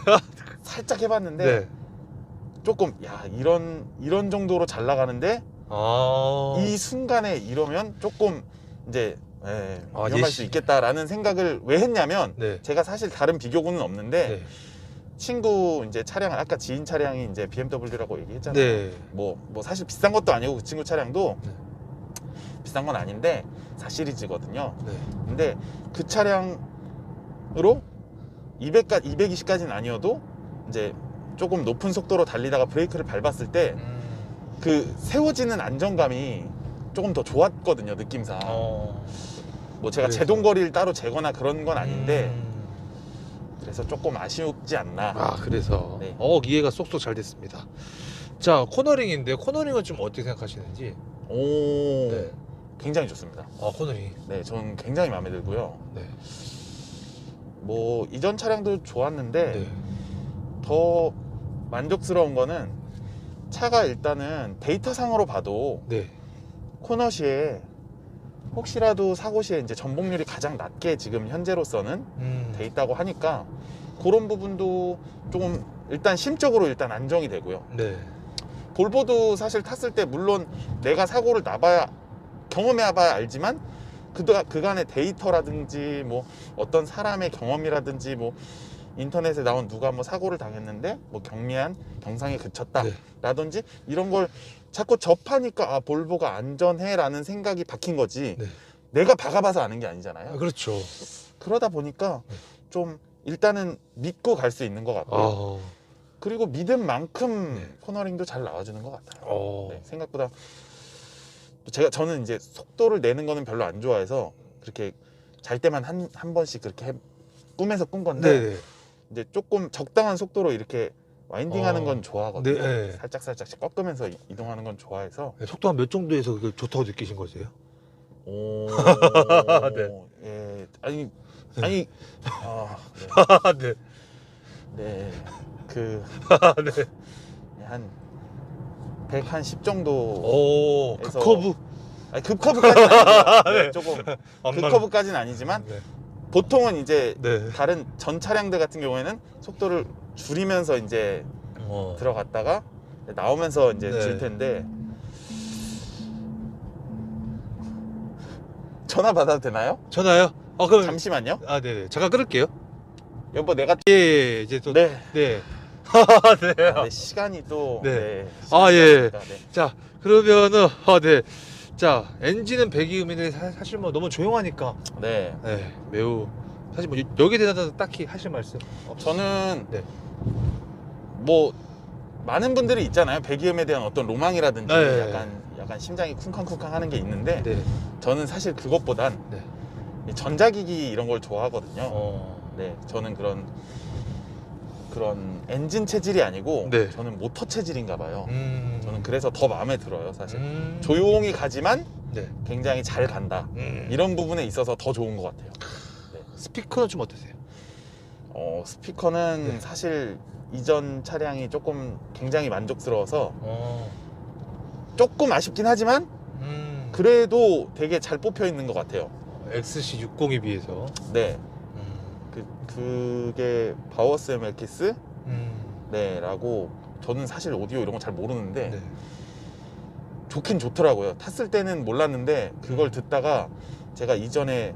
살짝 해봤는데 네. 조금 이런 정도로 잘 나가는데 이 순간에 이러면 조금 이제 위험할 수 있겠다라는 생각을 왜 했냐면 네. 제가 사실 다른 비교군은 없는데 네. 친구 이제 차량을 아까 지인 차량이 이제 BMW라고 얘기했잖아요. 네. 뭐 사실 비싼 것도 아니고 그 친구 차량도 네. 비싼 건 아닌데 4 시리즈거든요. 네. 근데 그 차량으로 220까지는 아니어도 이제 조금 높은 속도로 달리다가 브레이크를 밟았을 때 그 세워지는 안정감이 조금 더 좋았거든요, 느낌상. 뭐 제가 그래서. 제동거리를 따로 재거나 그런 건 아닌데 그래서 조금 아쉽지 않나. 그래서 네. 이해가 쏙쏙 잘 됐습니다. 자, 코너링인데 코너링은 좀 어떻게 생각하시는지? 오, 네. 굉장히 좋습니다. 코너링. 네, 저는 굉장히 마음에 들고요. 네. 뭐 이전 차량도 좋았는데 네. 더 만족스러운 거는 차가 일단은 데이터상으로 봐도 네. 코너 시에 혹시라도 사고 시에 이제 전복률이 가장 낮게 지금 현재로서는 돼 있다고 하니까 그런 부분도 조금 일단 심적으로 일단 안정이 되고요. 네. 볼보도 사실 탔을 때 물론 내가 사고를 나봐야 경험해봐야 알지만 그간의 데이터라든지 뭐 어떤 사람의 경험이라든지 뭐 인터넷에 나온 누가 뭐 사고를 당했는데 뭐 경미한 경상에 그쳤다 네. 라든지 이런 걸 자꾸 접하니까 아 볼보가 안전해 라는 생각이 박힌 거지 네. 내가 박아봐서 아는 게 아니잖아요. 아, 그렇죠. 그러다 보니까 네. 좀 일단은 믿고 갈 수 있는 것 같고요. 그리고 믿은 만큼 네. 코너링도 잘 나와주는 것 같아요. 어. 네, 생각보다 저는 이제 속도를 내는 거는 별로 안 좋아해서 그렇게 잘 때만 한 번씩 그렇게 꿈에서 꾼 건데 네. 이제 조금 적당한 속도로 이렇게 와인딩하는 건 좋아하거든요. 네. 살짝씩 꺾으면서 이동하는 건 좋아해서. 네, 속도 한 몇 정도에서 그게 좋다고 느끼신 거세요? 오, 네. 예, 아니, 네. 네. 네, 그 네. 한 110 정도. 오, 그래서- 급커브. 아니, 급커브까지는 아니고요. 네, 네. 조금 앞만- 급커브까지는 아니지만 네. 보통은 이제 네. 다른 전 차량들 같은 경우에는 속도를 줄이면서 이제 들어갔다가 나오면서 이제 네. 줄 텐데 전화 받아도 되나요? 전화요? 그럼 잠시만요. 네네. 잠깐 끊을게요. 여보 내가 예, 이제 또 네. 네. 네. 네, 시간이 또 네. 시간이 예. 없으니까, 네. 자, 그러면은 네. 자, 엔진은 배기음인데 사실 뭐 너무 조용하니까 네. 네, 매우 사실 뭐 여기에 대해서 딱히 하실 말씀 저는 네. 뭐 많은 분들이 있잖아요. 배기음에 대한 어떤 로망이라든지 네. 약간 심장이 쿵쾅쿵쾅 하는 게 있는데 네. 저는 사실 그것보단 네. 이 전자기기 이런 걸 좋아하거든요. 어. 네, 저는 그런 엔진 체질이 아니고 네. 저는 모터 체질인가 봐요. 저는 저는 그래서 더 마음에 들어요, 사실. 음. 조용히 가지만 네. 굉장히 잘 간다. 이런 부분에 있어서 더 좋은 것 같아요. 스피커는 좀 어떠세요? 스피커는 네. 사실 이전 차량이 조금 굉장히 만족스러워서 어. 조금 아쉽긴 하지만 그래도 되게 잘 뽑혀 있는 것 같아요. XC60에 비해서 네, 그게 바워스 ML키스 네 라고 저는 사실 오디오 이런 거 잘 모르는데 네. 좋긴 좋더라고요. 탔을 때는 몰랐는데 그걸 듣다가 제가 이전에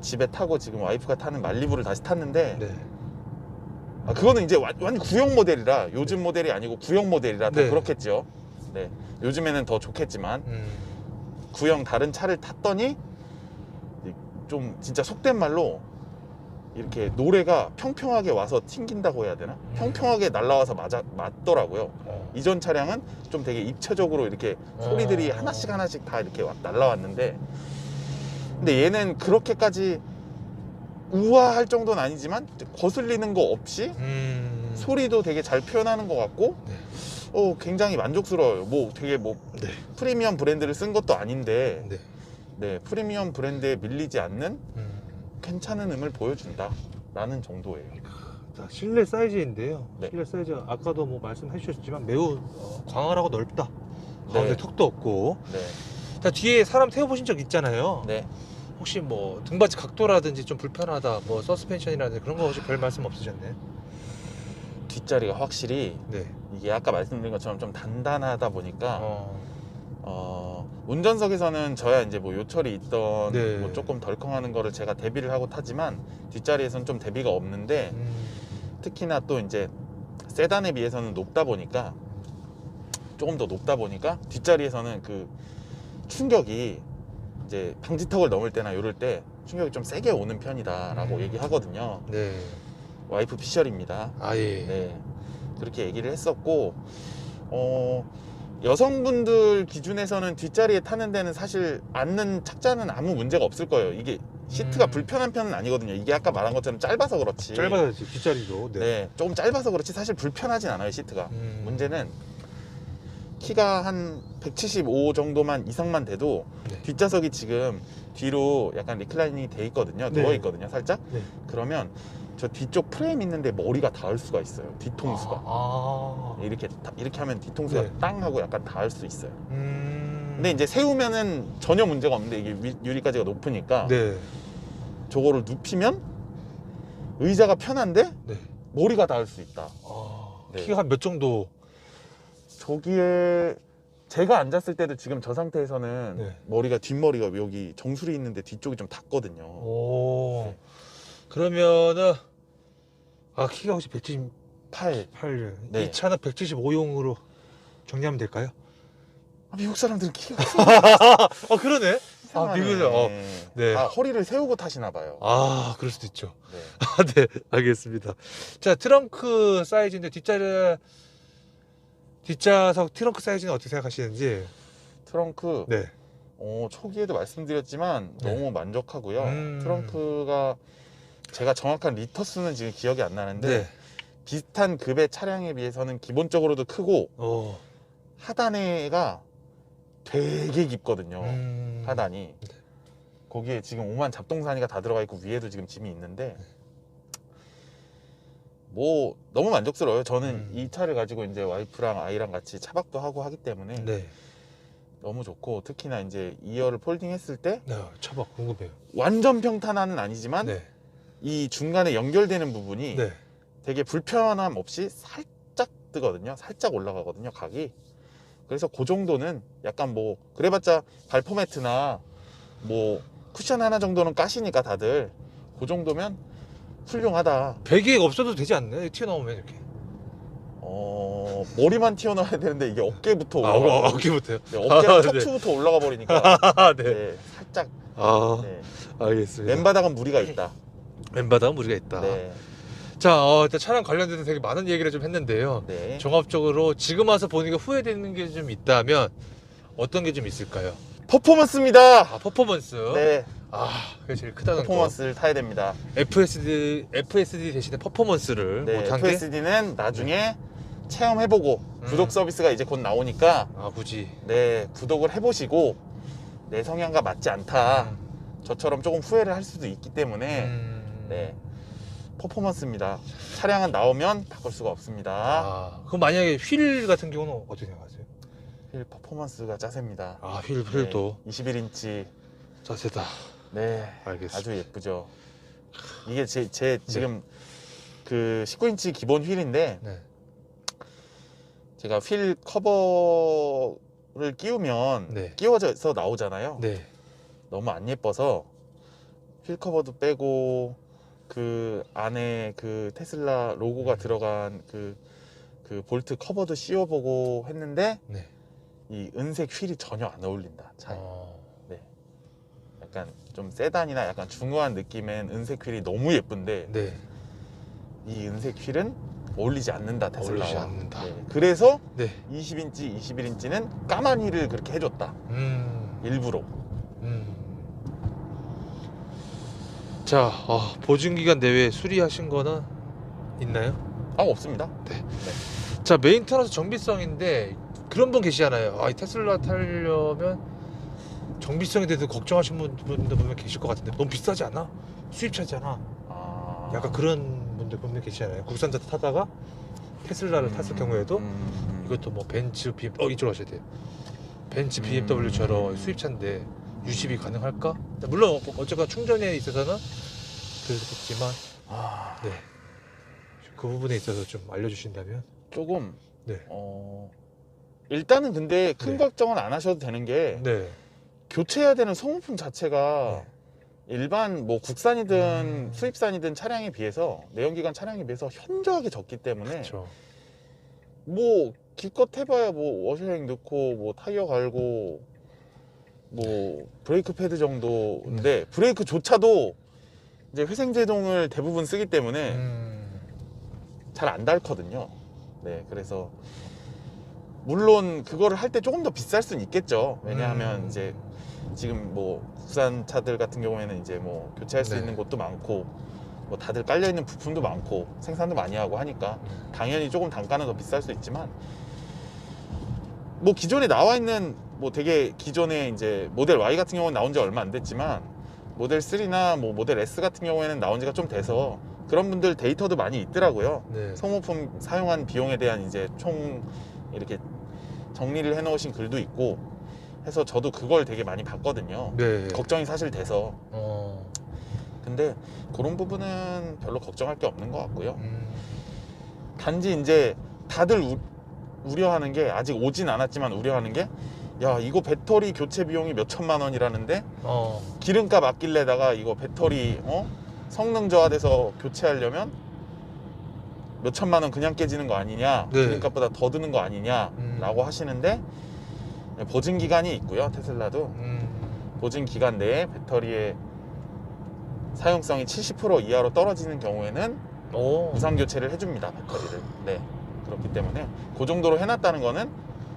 집에 타고 지금 와이프가 타는 말리부를 다시 탔는데 네. 그거는 이제 완 구형 모델이라 요즘 모델이 아니고 구형 모델이라 더 네. 그렇겠죠. 네, 요즘에는 더 좋겠지만 구형 다른 차를 탔더니 좀 진짜 속된 말로 이렇게 노래가 평평하게 와서 튕긴다고 해야 되나? 평평하게 날라와서 맞더라고요. 이전 차량은 좀 되게 입체적으로 이렇게 소리들이 하나씩 다 이렇게 날라왔는데 근데 얘는 그렇게까지 우아할 정도는 아니지만 거슬리는 거 없이 소리도 되게 잘 표현하는 것 같고 네. 굉장히 만족스러워요. 뭐 되게 뭐 네. 프리미엄 브랜드를 쓴 것도 아닌데 네. 네, 프리미엄 브랜드에 밀리지 않는 괜찮은 음을 보여준다 라는 정도예요. 자, 실내 사이즈인데요. 네. 실내 사이즈 아까도 뭐 말씀해 주셨지만 매우 광활하고 넓다. 네. 가운데 턱도 없고. 네, 자, 뒤에 사람 태워보신 적 있잖아요. 네. 혹시 뭐 등받이 각도라든지 좀 불편하다, 뭐 서스펜션이라든지 그런 거 혹시 별 말씀 없으셨나요? 뒷자리가 확실히 네. 이게 아까 말씀드린 것처럼 좀 단단하다 보니까 운전석에서는 저야 이제 뭐 요철이 있던 네. 뭐 조금 덜컹하는 거를 제가 대비를 하고 타지만 뒷자리에서는 좀 대비가 없는데 특히나 또 이제 세단에 비해서는 높다 보니까 조금 더 높다 보니까 뒷자리에서는 그 충격이 이제 방지턱을 넘을 때나 이럴 때 충격이 좀 세게 오는 편이다라고 얘기하거든요. 네. 와이프 피셜입니다. 예. 네, 그렇게 얘기를 했었고 여성분들 기준에서는 뒷자리에 타는 데는 사실 앉는 착자는 아무 문제가 없을 거예요. 이게 시트가 불편한 편은 아니거든요. 이게 아까 말한 것처럼 짧아서 그렇지. 짧아야지, 뒷자리도. 네, 조금 짧아서 그렇지 사실 불편하진 않아요, 시트가. 문제는 키가 한 175 정도만 이상만 돼도 네. 뒷좌석이 지금 뒤로 약간 리클라이닝이 돼 있거든요. 네. 누워 있거든요, 살짝. 네. 그러면 저 뒤쪽 프레임 있는데 머리가 닿을 수가 있어요. 뒤통수가. 이렇게 하면 뒤통수가 네. 땅 하고 약간 닿을 수 있어요. 근데 이제 세우면은 전혀 문제가 없는데 이게 유리까지가 높으니까 네. 저거를 눕히면 의자가 편한데 네. 머리가 닿을 수 있다. 네. 키가 한 몇 정도? 저기에 제가 앉았을 때도 지금 저 상태에서는 네. 머리가 뒷머리가 여기 정수리 있는데 뒤쪽이 좀 닿거든요. 오. 네. 그러면은 키가 혹시 178? 8. 네. 이 차는 175용으로 정리하면 될까요? 미국 사람들은 키가 그러네. 미국에서 네. 다 허리를 세우고 타시나 봐요. 그럴 수도 있죠. 네. 네, 알겠습니다. 자, 트렁크 사이즈인데 뒷좌석 트렁크 사이즈는 어떻게 생각하시는지? 트렁크 네. 초기에도 말씀드렸지만 네. 너무 만족하고요. 음. 트렁크가 제가 정확한 리터 수는 지금 기억이 안 나는데 네. 비슷한 급의 차량에 비해서는 기본적으로도 크고 하단에가 되게 깊거든요. 하단이. 거기에 지금 5만 잡동사니가 다 들어가 있고 위에도 지금 짐이 있는데 뭐 너무 만족스러워요. 저는 이 차를 가지고 이제 와이프랑 아이랑 같이 차박도 하고 하기 때문에 네. 너무 좋고, 특히나 이제 2열을 폴딩 했을 때 네, 차박 궁금해요. 완전 평탄화는 아니지만 네. 이 중간에 연결되는 부분이 네. 되게 불편함 없이 살짝 뜨거든요. 살짝 올라가거든요, 각이. 그래서 그 정도는 약간 뭐 그래봤자 발포 매트나 뭐 쿠션 하나 정도는 까시니까 다들 그 정도면 훌륭하다. 베개 없어도 되지 않나요? 튀어나오면 이렇게. 머리만 튀어나와야 되는데 이게 어깨부터 올라가. 어깨부터요? 네, 어깨랑 네. 척추부터 올라가 버리니까 네. 네, 살짝 네. 알겠습니다. 맨바닥은 무리가 있다. 맨바닥은 무리가 있다. 네. 자, 일단 차량 관련돼서 되게 많은 얘기를 좀 했는데요. 네. 종합적으로 지금 와서 보니까 후회되는 게 좀 있다면 어떤 게 좀 있을까요? 퍼포먼스입니다. 퍼포먼스. 네. 그게 제일 크다는 퍼포먼스를 타야 됩니다. 거. FSD 대신에 퍼포먼스를 네. 못한 게. FSD는 나중에 체험해보고 구독 서비스가 이제 곧 나오니까 굳이. 네, 구독을 해보시고 내 성향과 맞지 않다. 저처럼 조금 후회를 할 수도 있기 때문에 네, 퍼포먼스입니다. 차량은 나오면 바꿀 수가 없습니다. 그럼 만약에 휠 같은 경우는 어떻게 생각하세요? 휠 퍼포먼스가 짜셉니다. 휠도. 네, 21인치. 짜세다. 네, 알겠습니다. 아주 예쁘죠. 이게 제 지금 그 19인치 기본 휠인데 네. 제가 휠 커버를 끼우면 네. 끼워져서 나오잖아요. 네. 너무 안 예뻐서 휠 커버도 빼고 그 안에 그 테슬라 로고가 들어간 그 볼트 커버도 씌워보고 했는데 네. 이 은색 휠이 전혀 안 어울린다, 차에. 네. 약간 좀 세단이나 약간 중후한 느낌의 은색 휠이 너무 예쁜데 네. 이 은색 휠은 어울리지 않는다, 테슬라와. 어울리지 않는다. 네. 그래서 네. 20인치, 21인치는 까만 휠을 그렇게 해줬다. 일부러. 자, 보증기간 내외 수리하신 거는 있나요? 없습니다. 네. 자, 메인터너스 정비성인데 그런 분 계시잖아요. 이 테슬라 타려면 정비성에 대해서 걱정하시는 분들 보면 계실 것 같은데 너무 비싸지 않아? 수입차잖아. 약간 그런 분들 보면 계시잖아요. 국산차 타다가 테슬라를 탔을 경우에도 이것도 뭐 벤츠, BMW 이쪽으로 하셔야 돼요. 벤츠, BMW처럼 수입차인데 유십이 가능할까? 물론 어쨌거나 충전에 있어서는 그렇겠지만 네. 그 부분에 있어서 좀 알려주신다면. 조금 네. 일단은 근데 큰 네. 걱정은 안 하셔도 되는 게 네. 교체해야 되는 소모품 자체가 일반 뭐 국산이든 수입산이든 차량에 비해서, 내연기관 차량에 비해서 현저하게 적기 때문에 그렇죠. 뭐 기껏 해봐야 뭐 워셔액 넣고 뭐 타이어 갈고 뭐 브레이크 패드 정도인데 브레이크조차도 이제 회생제동을 대부분 쓰기 때문에 잘 안 닳거든요. 네, 그래서 물론 그거를 할 때 조금 더 비쌀 수는 있겠죠. 왜냐하면 이제 지금 뭐 국산 차들 같은 경우에는 이제 뭐 교체할 수 네. 있는 곳도 많고 뭐 다들 깔려 있는 부품도 많고 생산도 많이 하고 하니까 당연히 조금 단가는 더 비쌀 수 있지만, 뭐 기존에 나와 있는 뭐 되게 기존에 이제 모델 Y 같은 경우는 나온 지 얼마 안 됐지만 모델 3나 뭐 모델 S 같은 경우에는 나온 지가 좀 돼서 그런 분들 데이터도 많이 있더라고요. 네. 소모품 사용한 비용에 대한 이제 총 이렇게 정리를 해 놓으신 글도 있고 해서 저도 그걸 되게 많이 봤거든요. 네. 걱정이 사실 돼서. 근데 그런 부분은 별로 걱정할 게 없는 것 같고요. 단지 이제 다들 우려하는 게, 아직 오진 않았지만 우려하는 게, 야 이거 배터리 교체 비용이 몇 천만 원이라는데 기름값 아낄래다가 이거 배터리 성능 저하돼서 교체하려면 몇 천만 원 그냥 깨지는 거 아니냐, 네. 기름값보다 더 드는 거 아니냐 라고 하시는데, 보증 기간이 있고요. 테슬라도 보증 기간 내에 배터리의 사용성이 70% 이하로 떨어지는 경우에는 무상 교체를 해줍니다, 배터리를. 네, 그렇기 때문에 그 정도로 해놨다는 거는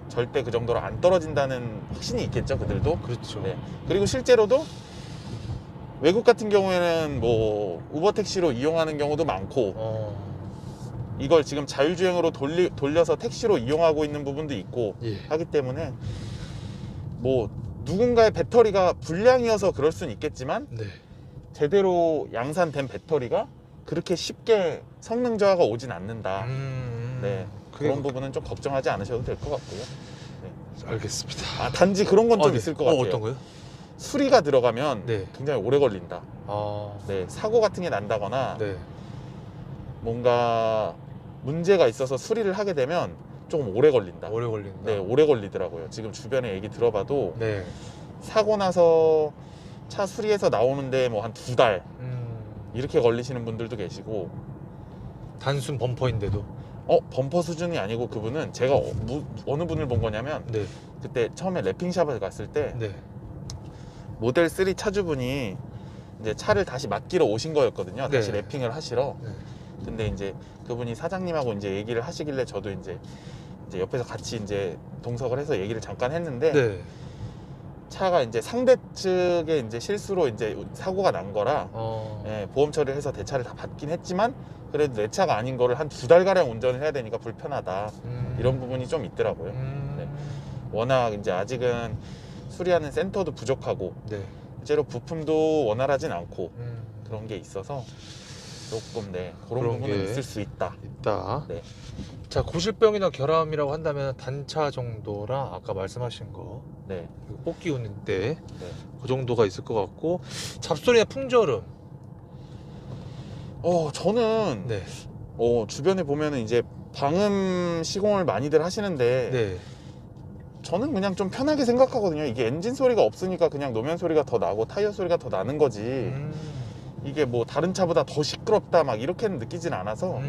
절대 그 정도로 안 떨어진다는 확신이 있겠죠, 그들도. 그렇죠. 네. 그리고 실제로도 외국 같은 경우에는 뭐 우버 택시로 이용하는 경우도 많고, 이걸 지금 자율주행으로 돌려서 택시로 이용하고 있는 부분도 있고 예. 하기 때문에, 뭐 누군가의 배터리가 불량이어서 그럴 수는 있겠지만, 네. 제대로 양산된 배터리가 그렇게 쉽게 성능 저하가 오진 않는다. 네, 그런 부분은 좀 걱정하지 않으셔도 될 것 같고요. 네. 알겠습니다. 단지 그런 건 좀 네. 있을 것 같아요. 어떤 거요? 수리가 들어가면 네. 굉장히 오래 걸린다. 네, 사고 같은 게 난다거나 네. 뭔가 문제가 있어서 수리를 하게 되면 조금 오래 걸린다. 오래 걸린다. 네, 오래 걸리더라고요. 지금 주변에 얘기 들어봐도 네. 사고 나서 차 수리해서 나오는데 뭐 한 2달 이렇게 걸리시는 분들도 계시고. 단순 범퍼인데도. 범퍼 수준이 아니고, 그분은 제가 어느 분을 본 거냐면, 네. 그때 처음에 랩핑샵을 갔을 때 네. 모델 3 차주분이 이제 차를 다시 맡기러 오신 거였거든요. 다시 네. 랩핑을 하시러. 네. 근데 이제 그분이 사장님하고 이제 얘기를 하시길래 저도 이제 옆에서 같이 이제 동석을 해서 얘기를 잠깐 했는데, 네. 차가 이제 상대 측의 이제 실수로 이제 사고가 난 거라 예, 보험 처리를 해서 대차를 다 받긴 했지만, 그래도 내 차가 아닌 거를 한 2달 가량 운전을 해야 되니까 불편하다, 이런 부분이 좀 있더라고요. 네. 워낙 이제 아직은 수리하는 센터도 부족하고, 네. 실제로 부품도 원활하진 않고 그런 게 있어서 조금, 네, 그런 부분은 게 있을 수 있다. 있다. 네. 자, 고실병이나 결함이라고 한다면 단차 정도랑 아까 말씀하신 거, 네. 그리고 뽑기 우는 때, 네. 그 정도가 있을 것 같고, 잡소리나 풍절음. 저는 네. 주변에 보면은 이제 방음 시공을 많이들 하시는데, 네. 저는 그냥 좀 편하게 생각하거든요. 이게 엔진 소리가 없으니까 그냥 노면 소리가 더 나고 타이어 소리가 더 나는 거지, 이게 뭐 다른 차보다 더 시끄럽다 막 이렇게는 느끼진 않아서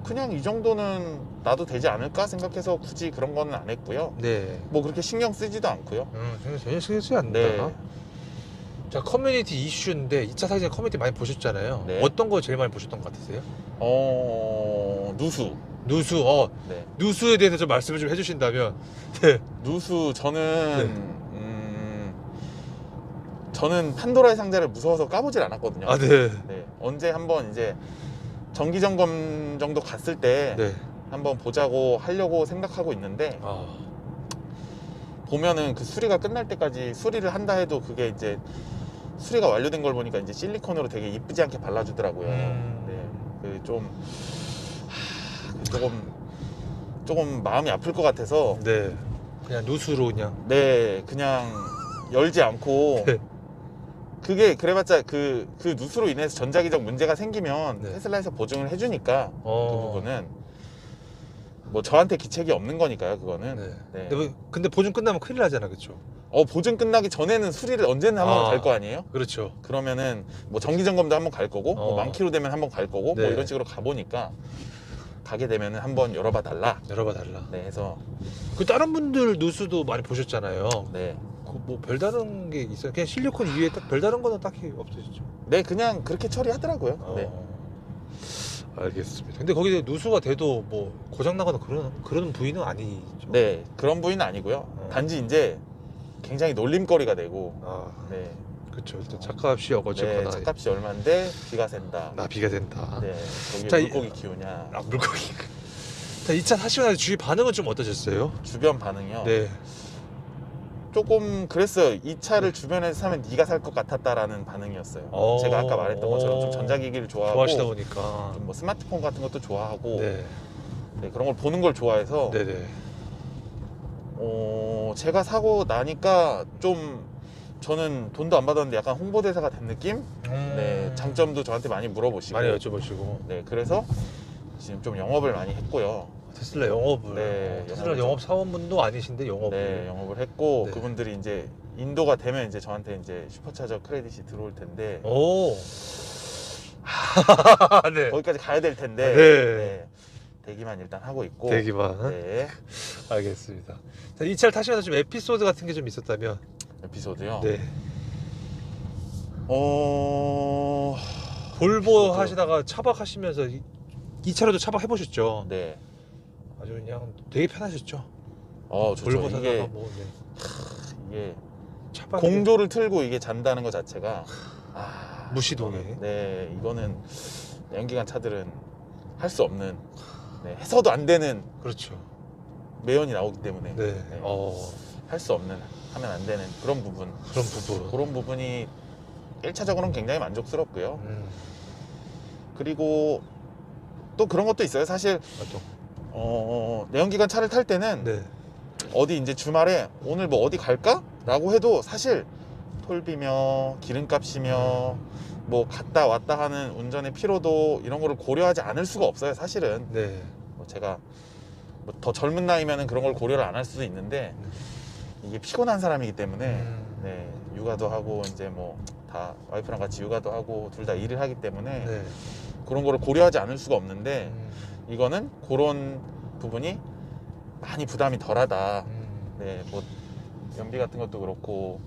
그냥 이 정도는 나도 되지 않을까 생각해서 굳이 그런 거는 안 했고요. 네. 뭐 그렇게 신경 쓰지도 않고요. 전혀 신경 쓰지 않는다. 네. 자, 커뮤니티 이슈인데 2차 사진 커뮤니티 많이 보셨잖아요. 네. 어떤 거 제일 많이 보셨던 것 같으세요? 누수. 누수. 네. 누수에 대해서 좀 말씀을 좀 해주신다면. 네. 누수, 저는 판도라의 상자를 무서워서 까보질 않았거든요. 아, 네. 네. 언제 한번 이제 정기 점검 정도 갔을 때 네. 한번 보자고 하려고 생각하고 있는데, 보면은 그 수리가 끝날 때까지 수리를 한다 해도 그게 이제 수리가 완료된 걸 보니까 이제 실리콘으로 되게 이쁘지 않게 발라주더라고요. 네. 조금 마음이 아플 것 같아서, 네. 그냥 누수로 그냥. 네, 그냥 열지 않고. 네. 그게 그래봤자 그 누수로 인해서 전자기적 문제가 생기면 네. 테슬라에서 보증을 해주니까 그 부분은 뭐 저한테 기책이 없는 거니까요, 그거는. 네. 네. 근데 보증 끝나면 큰일 나잖아, 그렇죠? 보증 끝나기 전에는 수리를 언제는 한번 갈 거 아니에요? 그렇죠. 그러면은 뭐 정기 점검도 한번 갈 거고, 뭐 만 킬로 되면 한번 갈 거고, 네. 뭐 이런 식으로 가보니까, 가게 되면은 한번 열어봐 달라. 네, 해서. 그 다른 분들 누수도 많이 보셨잖아요. 네. 뭐 별다른 게 있어요? 그냥 실리콘 이외에 딱 별다른 거는 딱히 없으시죠? 네, 그냥 그렇게 처리하더라고요. 네. 알겠습니다. 근데 거기에 누수가 돼도 뭐 고장 나거나 그런 부위는 아니죠? 네, 그런 부위는 아니고요. 단지 이제 굉장히 놀림거리가 되고. 네. 그렇죠. 일단 차값이 어쨌거나. 네, 차값이 얼마인데 비가 샌다. 비가 된다. 네, 거기 자, 물고기 키우냐. 물고기. 자, 2차 사시고 나서 주위 반응은 좀 어떠셨어요? 주변 반응이요? 네. 조금 그랬어요. 이 차를 주변에서 사면 네가 살 것 같았다라는 반응이었어요. 제가 아까 말했던 것처럼 좀 전자기기를 좋아하시다 보니까 좀 뭐 스마트폰 같은 것도 좋아하고, 네. 네, 그런 걸 보는 걸 좋아해서, 네네. 제가 사고 나니까 좀 저는 돈도 안 받았는데 약간 홍보대사가 된 느낌? 네, 장점도 저한테 많이 물어보시고, 많이 여쭤보시고. 네, 그래서 지금 좀 영업을 많이 했고요. 테슬라 영업을. 네, 테슬라 영업을 영업 사원분도 아니신데 영업을. 네, 영업을 했고 네. 그분들이 이제 인도가 되면 이제 저한테 이제 슈퍼차저 크레딧이 들어올 텐데 오. 네. 거기까지 가야 될 텐데 네. 네, 대기만 일단 하고 있고 대기만. 네, 알겠습니다. 자, 이 차를 타시면서 좀 에피소드 같은 게 좀 있었다면. 에피소드요. 네. 볼보 에피소드. 하시다가 차박하시면서 이 차로도 차박 해보셨죠? 네. 아주 그냥 되게 편하셨죠? 좋죠. 볼보 타다가 이게 뭐 네. 이게 차박 공조를 틀고 이게 잔다는 것 자체가 무시동에. 네, 이거는 연기관 차들은 할 수 없는, 네, 해서도 안 되는 그렇죠. 매연이 나오기 때문에 네. 네, 어, 할 수 없는, 하면 안 되는 그런 부분, 그런 부분. 그런 부분이 1차적으로는 굉장히 만족스럽고요. 음, 그리고 또 그런 것도 있어요. 사실 내연기관 차를 탈 때는 네. 어디 이제 주말에 오늘 뭐 어디 갈까? 라고 해도 사실 톨비며 기름값이며 뭐 갔다 왔다 하는 운전의 피로도 이런 거를 고려하지 않을 수가 없어요. 사실은 네. 뭐 제가 뭐 더 젊은 나이면은 그런 걸 고려를 안 할 수도 있는데 이게 피곤한 사람이기 때문에 네, 육아도 하고 이제 뭐 다 와이프랑 같이 육아도 하고 둘 다 일을 하기 때문에 네. 그런 거를 고려하지 않을 수가 없는데 음, 이거는 그런 부분이 많이 부담이 덜하다. 네, 뭐 연비 같은 것도 그렇고,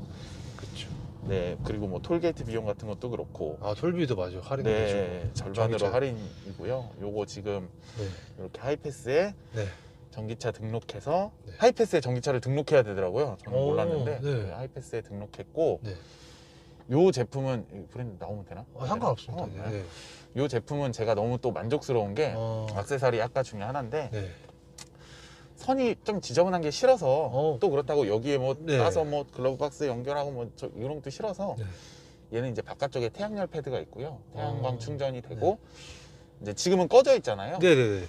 그렇죠. 네, 그리고 뭐 톨게이트 비용 같은 것도 그렇고, 아, 톨비도 맞아요. 할인해 네, 주고. 절반으로 전기차. 할인이고요. 요거 지금 네. 이렇게 하이패스에 네. 전기차 등록해서 네. 하이패스에 전기차를 등록해야 되더라고요. 저는 오, 몰랐는데 네. 네, 하이패스에 등록했고, 네. 요 제품은 이 브랜드 나오면 되나? 상관없습니다. 네. 네. 요 제품은 제가 너무 또 만족스러운 게 어, 액세서리 아까 중에 하나인데 네. 선이 좀 지저분한 게 싫어서 또 그렇다고 여기에 뭐 네. 따서 뭐 글러브 박스 연결하고 뭐 이런 것도 싫어서 네. 얘는 이제 바깥쪽에 태양열 패드가 있고요. 태양광 어, 충전이 되고 이제 지금은 꺼져 있잖아요. 네네네.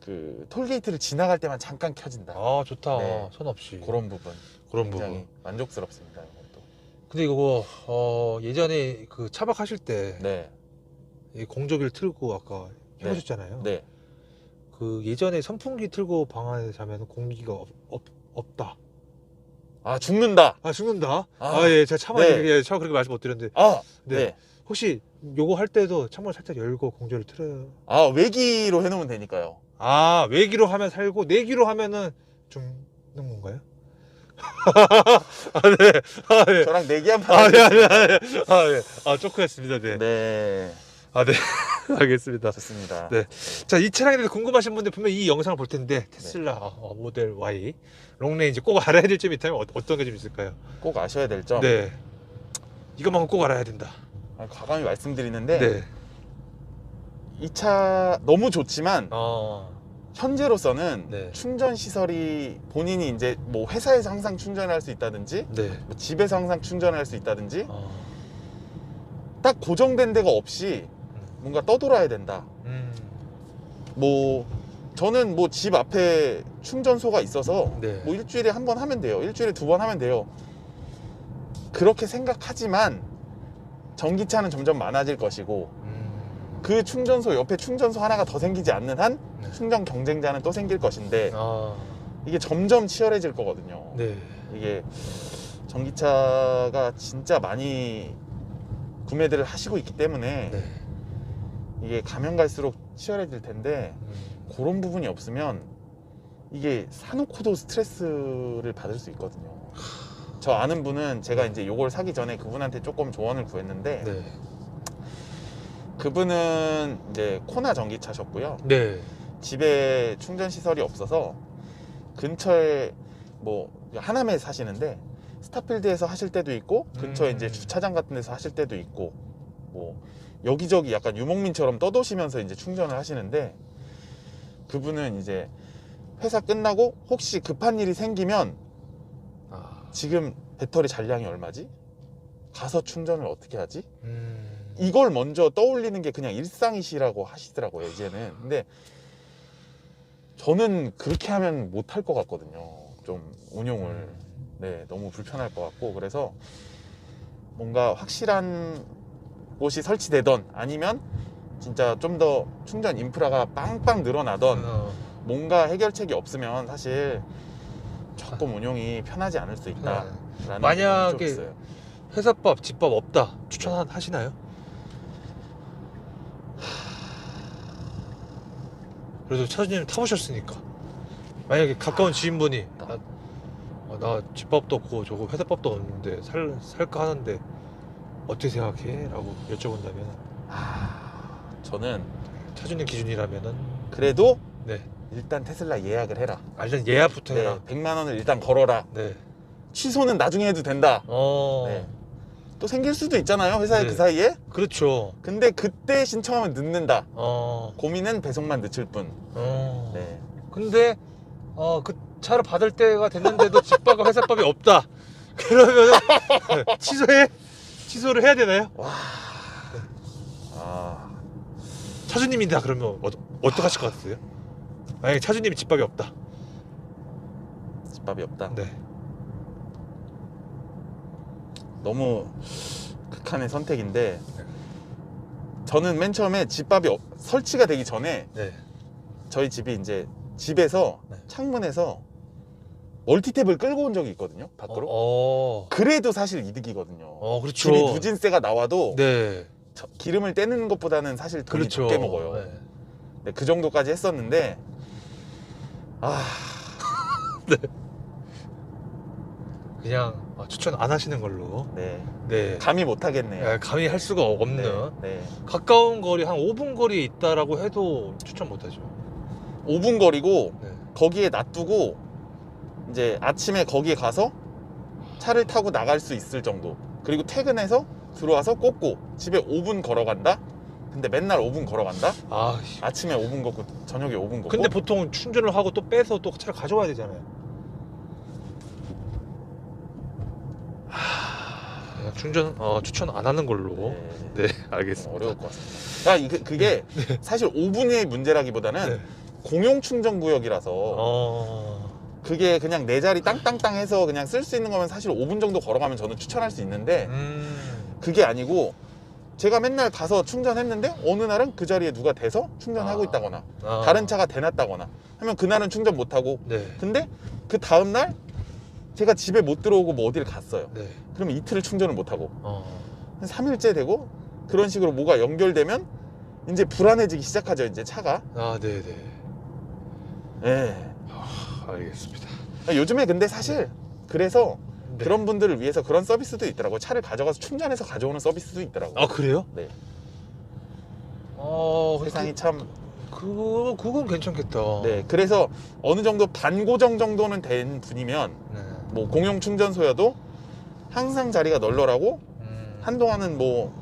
그 톨게이트를 지나갈 때만 잠깐 켜진다. 아, 좋다. 네. 손 없이. 그런 부분 그런 굉장히 부분. 만족스럽습니다. 이것도. 근데 이거 예전에 그 차박하실 때 네, 이 공조기를 틀고 아까 네. 해보셨잖아요. 네. 그 예전에 선풍기 틀고 방 안에 자면 공기가 없다. 아 죽는다. 아, 죽는다. 아, 예, 제가 차마 네. 예, 차마 그렇게 말씀 못 드렸는데. 네. 네. 혹시 요거 할 때도 창문을 살짝 열고 공조를 틀어요? 아 외기로 해놓으면 되니까요. 아, 외기로 하면 살고 내기로 하면은 죽는 건가요? 아, 네. 아, 네. 저랑 내기 한번. 아, 네, 아, 네, 아, 네. 아, 네. 아, 조크였습니다. 네. 네. 아, 네. 알겠습니다. 좋습니다. 네. 자, 이 차량에 대해서 궁금하신 분들 분명 이 영상을 볼 텐데 테슬라 모델 Y 롱레인지 꼭 알아야 될 점이 있다면 어떤 게 좀 있을까요? 꼭 아셔야 될 점. 네. 이것만은 꼭 알아야 된다. 과감히 말씀드리는데 네. 이 차 너무 좋지만 현재로서는 네. 충전 시설이 본인이 이제 뭐 회사에서 항상 충전할 수 있다든지 네. 뭐 집에서 항상 충전할 수 있다든지 딱 고정된 데가 없이 뭔가 떠돌아야 된다. 뭐 저는 뭐 집 앞에 충전소가 있어서 네. 뭐 일주일에 한 번 하면 돼요. 일주일에 두 번 하면 돼요. 그렇게 생각하지만 전기차는 점점 많아질 것이고 그 충전소 옆에 충전소 하나가 더 생기지 않는 한 네. 충전 경쟁자는 또 생길 것인데 아, 이게 점점 치열해질 거거든요. 네. 이게 전기차가 진짜 많이 구매들을 하시고 있기 때문에 네. 이게 가면 갈수록 치열해질 텐데 그런 부분이 없으면 이게 사놓고도 스트레스를 받을 수 있거든요. 저 아는 분은 제가 이제 요걸 사기 전에 그분한테 조금 조언을 구했는데 네. 그분은 이제 코나 전기차셨고요. 네. 집에 충전 시설이 없어서 근처에 뭐 하남에 사시는데 스타필드에서 하실 때도 있고 근처에 이제 주차장 같은 데서 하실 때도 있고 뭐 여기저기 약간 유목민처럼 떠도시면서 이제 충전을 하시는데 그분은 이제 회사 끝나고 혹시 급한 일이 생기면 지금 배터리 잔량이 얼마지? 가서 충전을 어떻게 하지? 이걸 먼저 떠올리는 게 그냥 일상이시라고 하시더라고요, 이제는. 근데 저는 그렇게 하면 못할 것 같거든요. 좀 운용을. 네, 너무 불편할 것 같고. 그래서 뭔가 확실한 곳이 설치되던 아니면 진짜 좀 더 충전 인프라가 빵빵 늘어나던 뭔가 해결책이 없으면 사실 조금 운용이 편하지 않을 수 있다. 라는 만약에 부분이 좀 있어요. 회사밥, 집밥 없다 추천하시나요? 그래도 차주님 타보셨으니까 만약에 가까운 지인분이 나 집밥도 없고 저거 회사밥도 없는데 살까 하는데 어떻게 생각해? 라고 여쭤본다면 저는 차주님 기준이라면은 그래도 네 일단 테슬라 예약을 해라. 일단 예약부터 네, 해라. 100만 원을 일단 걸어라. 네. 취소는 나중에 해도 된다. 네. 또 생길 수도 있잖아요, 회사에 네. 그 사이에. 그렇죠. 근데 그때 신청하면 늦는다. 어. 고민은 배송만 늦출 뿐. 어. 네. 근데 그 차를 받을 때가 됐는데도 집밥과 회사밥이 없다. 그러면 취소를 해야 되나요? 와. 아. 차주님이다 그러면 어떻게 하실 것 같으세요? 만약에 차주님이 집밥이 없다. 집밥이 없다. 네. 너무 극한의 선택인데 저는 맨 처음에 집밥이 설치가 되기 전에 네. 저희 집이 이제 집에서 네. 창문에서 멀티탭을 끌고 온 적이 있거든요, 밖으로. 그래도 사실 이득이거든요. 그렇죠. 집이 누진세가 나와도 네. 기름을 떼는 것보다는 사실 돈이 그렇죠. 적게 먹어요. 네. 네, 그 정도까지 했었는데 그냥 추천 안 하시는 걸로. 네. 네. 감히 못 하겠네요. 감히 할 수가 없는. 네. 가까운 거리 한 5분 거리에 있다라고 해도 추천 못 하죠. 5분 거리고 네. 거기에 놔두고 이제 아침에 거기에 가서 차를 타고 나갈 수 있을 정도. 그리고 퇴근해서 들어와서 꽂고 집에 5분 걸어간다. 근데 맨날 5분 걸어간다. 아침에 5분 걷고 저녁에 5분 걷고. 근데 보통 충전을 하고 또 빼서 또 차를 가져와야 되잖아요. 충전 추천 안 하는 걸로. 네, 알겠습니다. 어려울 것 같습니다. 그게 사실 5분의 문제라기보다는 네. 공용 충전 구역이라서 그게 그냥 내 자리 땅땅땅 해서 그냥 쓸 수 있는 거면 사실 5분 정도 걸어가면 저는 추천할 수 있는데 그게 아니고 제가 맨날 가서 충전했는데 어느 날은 그 자리에 누가 대서 충전하고 있다거나 다른 차가 대놨다거나 하면 그날은 충전 못하고 네. 근데 그 다음날 제가 집에 못 들어오고 뭐 어디를 갔어요. 네. 그러면 이틀을 충전을 못하고 한 3일째 되고 그런 식으로 뭐가 연결되면 이제 불안해지기 시작하죠. 이제 차가. 네네. 네. 알겠습니다. 요즘에 근데 사실 그래서 네. 그런 분들을 위해서 그런 서비스도 있더라고요. 차를 가져가서 충전해서 가져오는 서비스도 있더라고요. 그래요? 네. 세상이 참. 그건 괜찮겠다. 네. 그래서 어느 정도 반고정 정도는 된 분이면 네. 뭐 공용 충전소여도 항상 자리가 널널하고 한동안은 뭐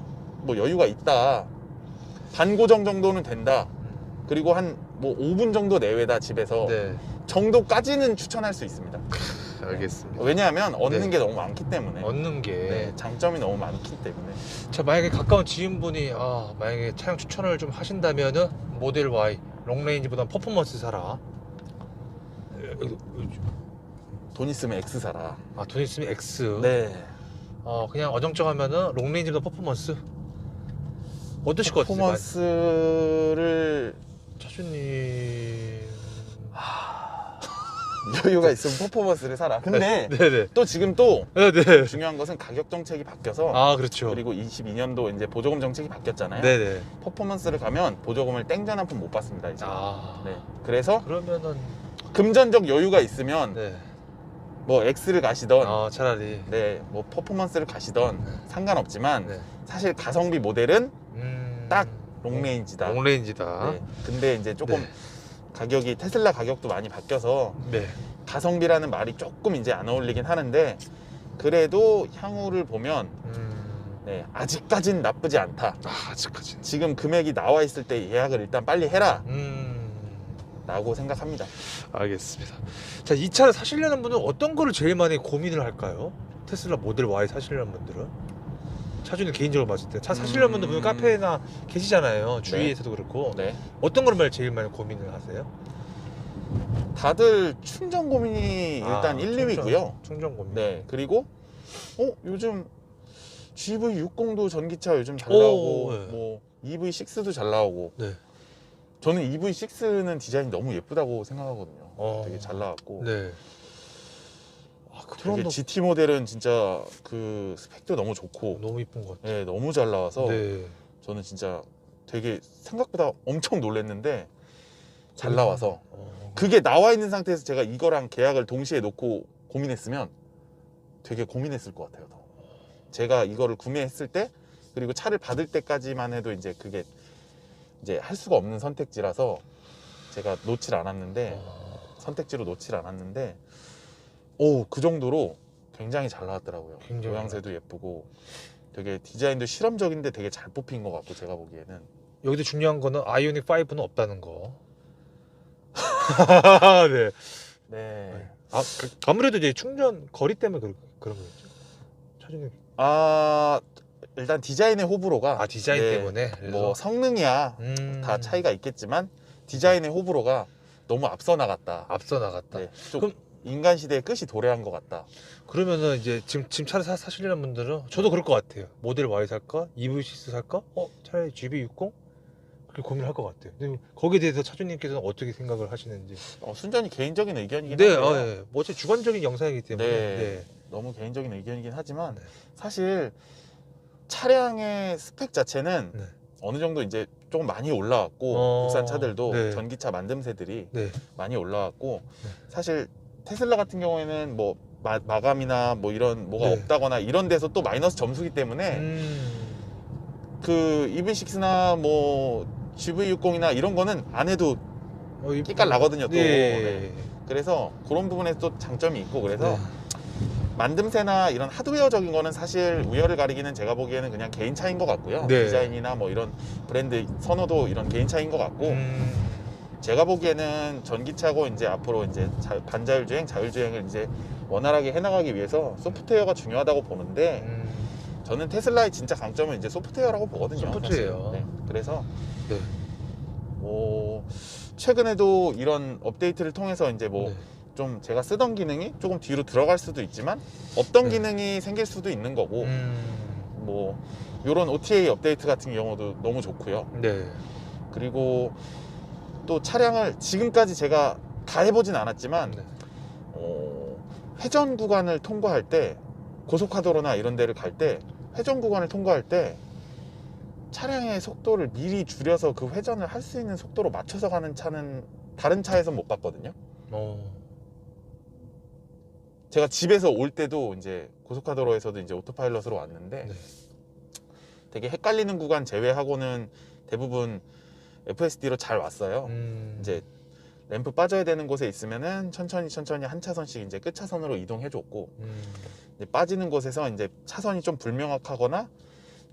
여유가 있다. 반고정 정도는 된다. 그리고 한 뭐 5분 정도 내외다 집에서 네. 정도까지는 추천할 수 있습니다. 알겠습니다. 왜냐하면 얻는 네. 게 너무 많기 때문에. 얻는 게. 네, 장점이 너무 많기 때문에. 자, 만약에 가까운 지인분이 만약에 차량 추천을 좀 하신다면은 모델 Y 롱레인지보단 퍼포먼스 사라. 돈 있으면 X 사라. 돈 있으면 X. 네. 그냥 어정쩡하면은 롱레인지보다 퍼포먼스. 어떠실 것 같으세요? 퍼포먼스를 차주님. 여유가 있으면 퍼포먼스를 사라. 근데 네네. 또 지금 또 네. 중요한 것은 가격 정책이 바뀌어서 그렇죠. 그리고 22년도 이제 보조금 정책이 바뀌었잖아요. 네네. 퍼포먼스를 가면 보조금을 땡전 한 푼 못 받습니다 이제. 네. 그래서 그러면은 금전적 여유가 있으면 네. 뭐 X를 가시던 차라리 네, 뭐 퍼포먼스를 가시던 상관없지만 네. 사실 가성비 모델은 딱 롱레인지다. 네. 근데 이제 조금 네. 가격이 테슬라 가격도 많이 바뀌어서 네. 가성비라는 말이 조금 이제 안 어울리긴 하는데 그래도 향후를 보면 네, 아직까진 나쁘지 않다. 아직까지. 지금 금액이 나와 있을 때 예약을 일단 빨리 해라 라고 생각합니다. 알겠습니다. 자, 이 차를 사시려는 분은 어떤 거를 제일 많이 고민을 할까요? 테슬라 모델 Y 사시려는 분들은? 차주님 개인적으로 봤을 때 차 사시려는 분들 카페나 계시잖아요. 주위에서도 그렇고. 네. 어떤 거를 제일 많이 고민을 하세요? 다들 충전 고민이 일단 1, 2위고요. 충전 고민. 네. 그리고 요즘 GV60도 전기차 요즘 잘 나오고 네. 뭐 EV6도 잘 나오고 네. 저는 EV6는 디자인이 너무 예쁘다고 생각하거든요. 되게 잘 나왔고. 네. 되게 트럼도 GT 모델은 진짜 그 스펙도 너무 좋고 너무 이쁜 것 같아요. 네, 너무 잘 나와서 네. 저는 진짜 되게 생각보다 엄청 놀랐는데 잘 나와서 그게 나와 있는 상태에서 제가 이거랑 계약을 동시에 놓고 고민했으면 되게 고민했을 것 같아요. 더. 제가 이거를 구매했을 때 그리고 차를 받을 때까지만 해도 이제 그게 이제 할 수가 없는 선택지라서 제가 놓질 않았는데 선택지로 놓질 않았는데 그 정도로 굉장히 잘 나왔더라고요. 굉장히 모양새도 예쁘고 되게 디자인도 실험적인데 되게 잘 뽑힌 것 같고 제가 보기에는 여기도 중요한 거는 아이오닉 5는 없다는 거. 네. 네. 아무래도 이제 충전 거리 때문에 그런 거겠죠. 차주님. 일단 디자인의 호불호가 디자인 네, 때문에. 그래서? 뭐 성능이야 다 차이가 있겠지만 디자인의 호불호가 너무 앞서 나갔다. 앞서 나갔다. 네, 좀 그럼 인간 시대의 끝이 도래한 것 같다. 그러면은 이제 지금 차를 사시려는 분들은 저도 그럴 것 같아요. 모델 Y 살까? EV6 살까? 차라리 GB60? 그렇게 고민할 것 같아요. 근데 거기에 대해서 차주님께서는 어떻게 생각을 하시는지. 순전히 개인적인 의견이긴 네, 한데요. 네. 뭐 어차피 주관적인 영상이기 때문에. 네. 너무 개인적인 의견이긴 하지만 네. 사실 차량의 스펙 자체는 네. 어느 정도 이제 조금 많이 올라왔고 국산 차들도 네. 전기차 만듦새들이 네. 많이 올라왔고 네. 사실 테슬라 같은 경우에는 뭐 마감이나 뭐 이런 뭐가 네. 없다거나 이런 데서 또 마이너스 점수기 때문에 그 EV6나 뭐 GV60이나 이런 거는 안 해도 끼깔 나거든요 또. 네. 그래서 그런 부분에서 또 장점이 있고 그래서 네. 만듦새나 이런 하드웨어적인 거는 사실 우열을 가리기는 제가 보기에는 그냥 개인 차이인 것 같고요. 네. 디자인이나 뭐 이런 브랜드 선호도 이런 개인 차이인 것 같고 제가 보기에는 전기차고 이제 앞으로 이제 반자율 주행, 자율 주행을 이제 원활하게 해나가기 위해서 소프트웨어가 중요하다고 보는데 저는 테슬라의 진짜 강점은 이제 소프트웨어라고 보거든요. 소프트웨어. 네. 그래서 네. 최근에도 이런 업데이트를 통해서 이제 뭐 네. 좀 제가 쓰던 기능이 조금 뒤로 들어갈 수도 있지만 없던 네. 기능이 생길 수도 있는 거고 뭐 이런 OTA 업데이트 같은 경우도 너무 좋고요. 네. 그리고 또 차량을 지금까지 제가 다 해보진 않았지만 네. 회전 구간을 통과할 때 고속화도로나 이런 데를 갈 때 회전 구간을 통과할 때 차량의 속도를 미리 줄여서 그 회전을 할 수 있는 속도로 맞춰서 가는 차는 다른 차에서 못 봤거든요. 제가 집에서 올 때도 이제 고속화도로에서도 이제 오토파일럿으로 왔는데 네. 되게 헷갈리는 구간 제외하고는 대부분 FSD로 잘 왔어요. 이제 램프 빠져야 되는 곳에 있으면은 천천히 한 차선씩 이제 끝 차선으로 이동해 줬고 이제 빠지는 곳에서 이제 차선이 좀 불명확하거나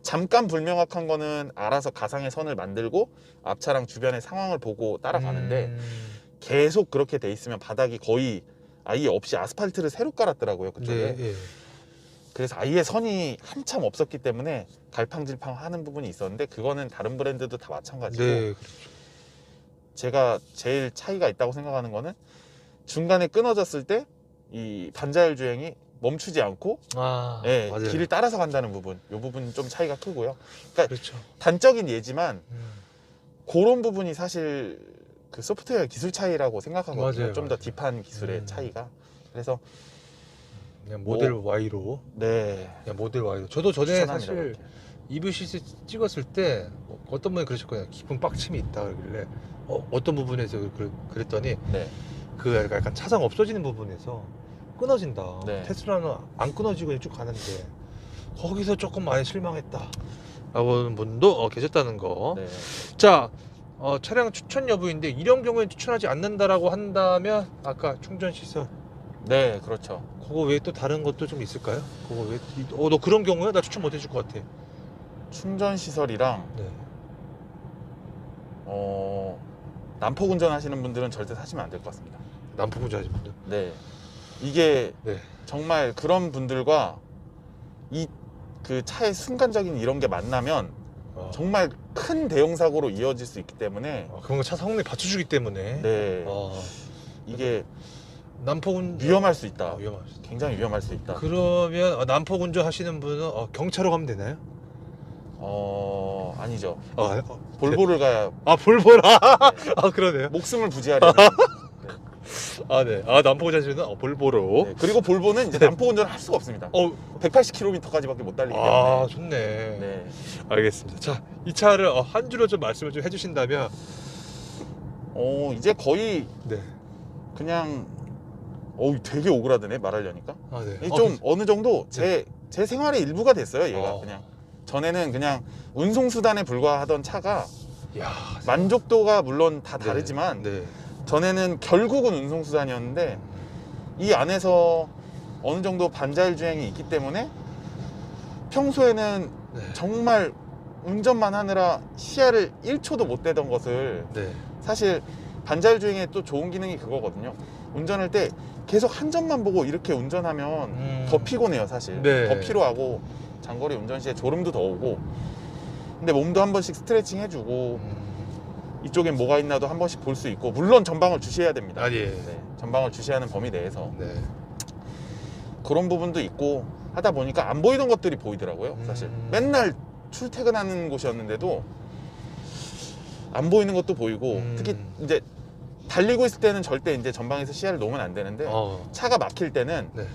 잠깐 불명확한 거는 알아서 가상의 선을 만들고 앞차랑 주변의 상황을 보고 따라가는데 계속 그렇게 돼 있으면 바닥이 거의 아예 없이 아스팔트를 새로 깔았더라고요 그쪽에. 네. 그래서 아예 선이 한참 없었기 때문에 갈팡질팡 하는 부분이 있었는데 그거는 다른 브랜드도 다 마찬가지고 네. 그렇죠. 제가 제일 차이가 있다고 생각하는 거는 중간에 끊어졌을 때 이 반자율 주행이 멈추지 않고 네, 맞아요. 길을 따라서 간다는 부분, 이 부분 좀 차이가 크고요. 그러니까 그렇죠. 단적인 예지만 그런 부분이 사실 그 소프트웨어 기술 차이라고 생각하거든요. 좀 더 딥한 기술의 차이가. 그래서 그냥 모델 Y로. 네. 그냥 모델 Y로. 저도 전에 추천합니다, 사실 그렇게. EV6 찍었을 때 어떤 분이 그러셨거든요. 깊은 빡침이 있다 그러길래 어떤 부분에서 그랬더니 네. 그 약간 차상 없어지는 부분에서 끊어진다. 네. 테슬라는 안 끊어지고 그냥 쭉 가는데 거기서 조금 많이 실망했다 라고 분도 계셨다는 거. 네. 자, 차량 추천 여부인데 이런 경우에 추천하지 않는다라고 한다면 아까 충전 시설 네, 그렇죠. 그거 외에 또 다른 것도 좀 있을까요? 그거 외에 너 그런 경우에 나 추천 못 해줄 것 같아. 충전 시설이랑 네. 난폭 운전하시는 분들은 절대 사시면 안 될 것 같습니다. 난폭 운전하시는 분들. 네. 이게 네. 정말 그런 분들과 그 차의 순간적인 이런 게 만나면 정말 큰 대형 사고로 이어질 수 있기 때문에 그런 거 차 성능이 받쳐주기 때문에. 네. 이게 난폭 운전 위험할 수 있다. 위험할 수 있다. 굉장히 위험할 수 있다. 그러면 난폭 운전 하시는 분은 경차로 가면 되나요? 아니요. 아니죠. 아, 볼보를 가야 아 볼보라. 네. 아 그러네요. 목숨을 부지하려면. 아 네. 아 남포자신은 볼보로. 네. 그리고 볼보는 이제 난폭 운전을 할 수가 없습니다. 180km까지밖에 못 달리기 때문에. 아 좋네. 네. 알겠습니다. 자, 이 차를 한 줄로 좀 말씀을 좀 해주신다면. 이제 거의 네. 그냥 되게 오그라드네 말하려니까. 아 네. 좀 어느 정도 제 생활의 일부가 됐어요. 얘가 그냥 전에는 그냥 운송수단에 불과하던 차가 야, 만족도가 물론 다 다르지만 네. 전에는 결국은 운송수단이었는데 이 안에서 어느 정도 반자율 주행이 있기 때문에 평소에는 네. 정말 운전만 하느라 시야를 1초도 못 대던 것을 네. 사실 반자율 주행의 또 좋은 기능이 그거거든요. 운전할 때 계속 한 점만 보고 이렇게 운전하면 더 피곤해요, 사실. 네. 더 피로하고 장거리 운전 시에 졸음도 더 오고. 근데 몸도 한 번씩 스트레칭 해주고 이쪽엔 뭐가 있나도 한 번씩 볼 수 있고, 물론 전방을 주시해야 됩니다. 아 예. 네, 전방을 주시하는 범위 내에서 네. 그런 부분도 있고 하다 보니까 안 보이던 것들이 보이더라고요. 사실 맨날 출퇴근하는 곳이었는데도 안 보이는 것도 보이고 특히 이제 달리고 있을 때는 절대 이제 전방에서 시야를 놓으면 안 되는데 차가 막힐 때는 네.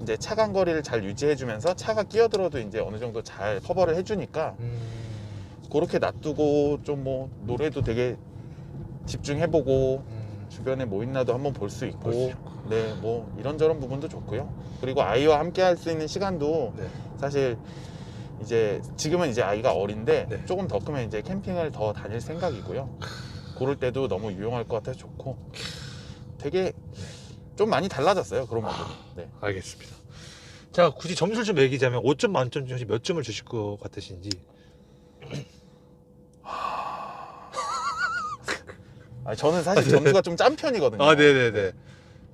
이제 차간 거리를 잘 유지해주면서 차가 끼어들어도 이제 어느 정도 잘 커버를 해주니까 그렇게 놔두고 좀 뭐 노래도 되게 집중해보고 주변에 뭐 있나도 한번 볼 수 있고 네, 뭐 이런저런 부분도 좋고요. 그리고 아이와 함께 할 수 있는 시간도 네. 사실 이제 지금은 이제 아이가 어린데 네. 조금 더 크면 이제 캠핑을 더 다닐 생각이고요. 그럴 때도 너무 유용할 것 같아서 좋고 되게 좀 많이 달라졌어요, 그런 부분. 네. 알겠습니다. 자, 굳이 점수를 좀 매기자면 5점 만점 중에 몇 점을 주실 것 같으신지. 저는 사실 점수가 좀 짠 편이거든요. 아, 네네네.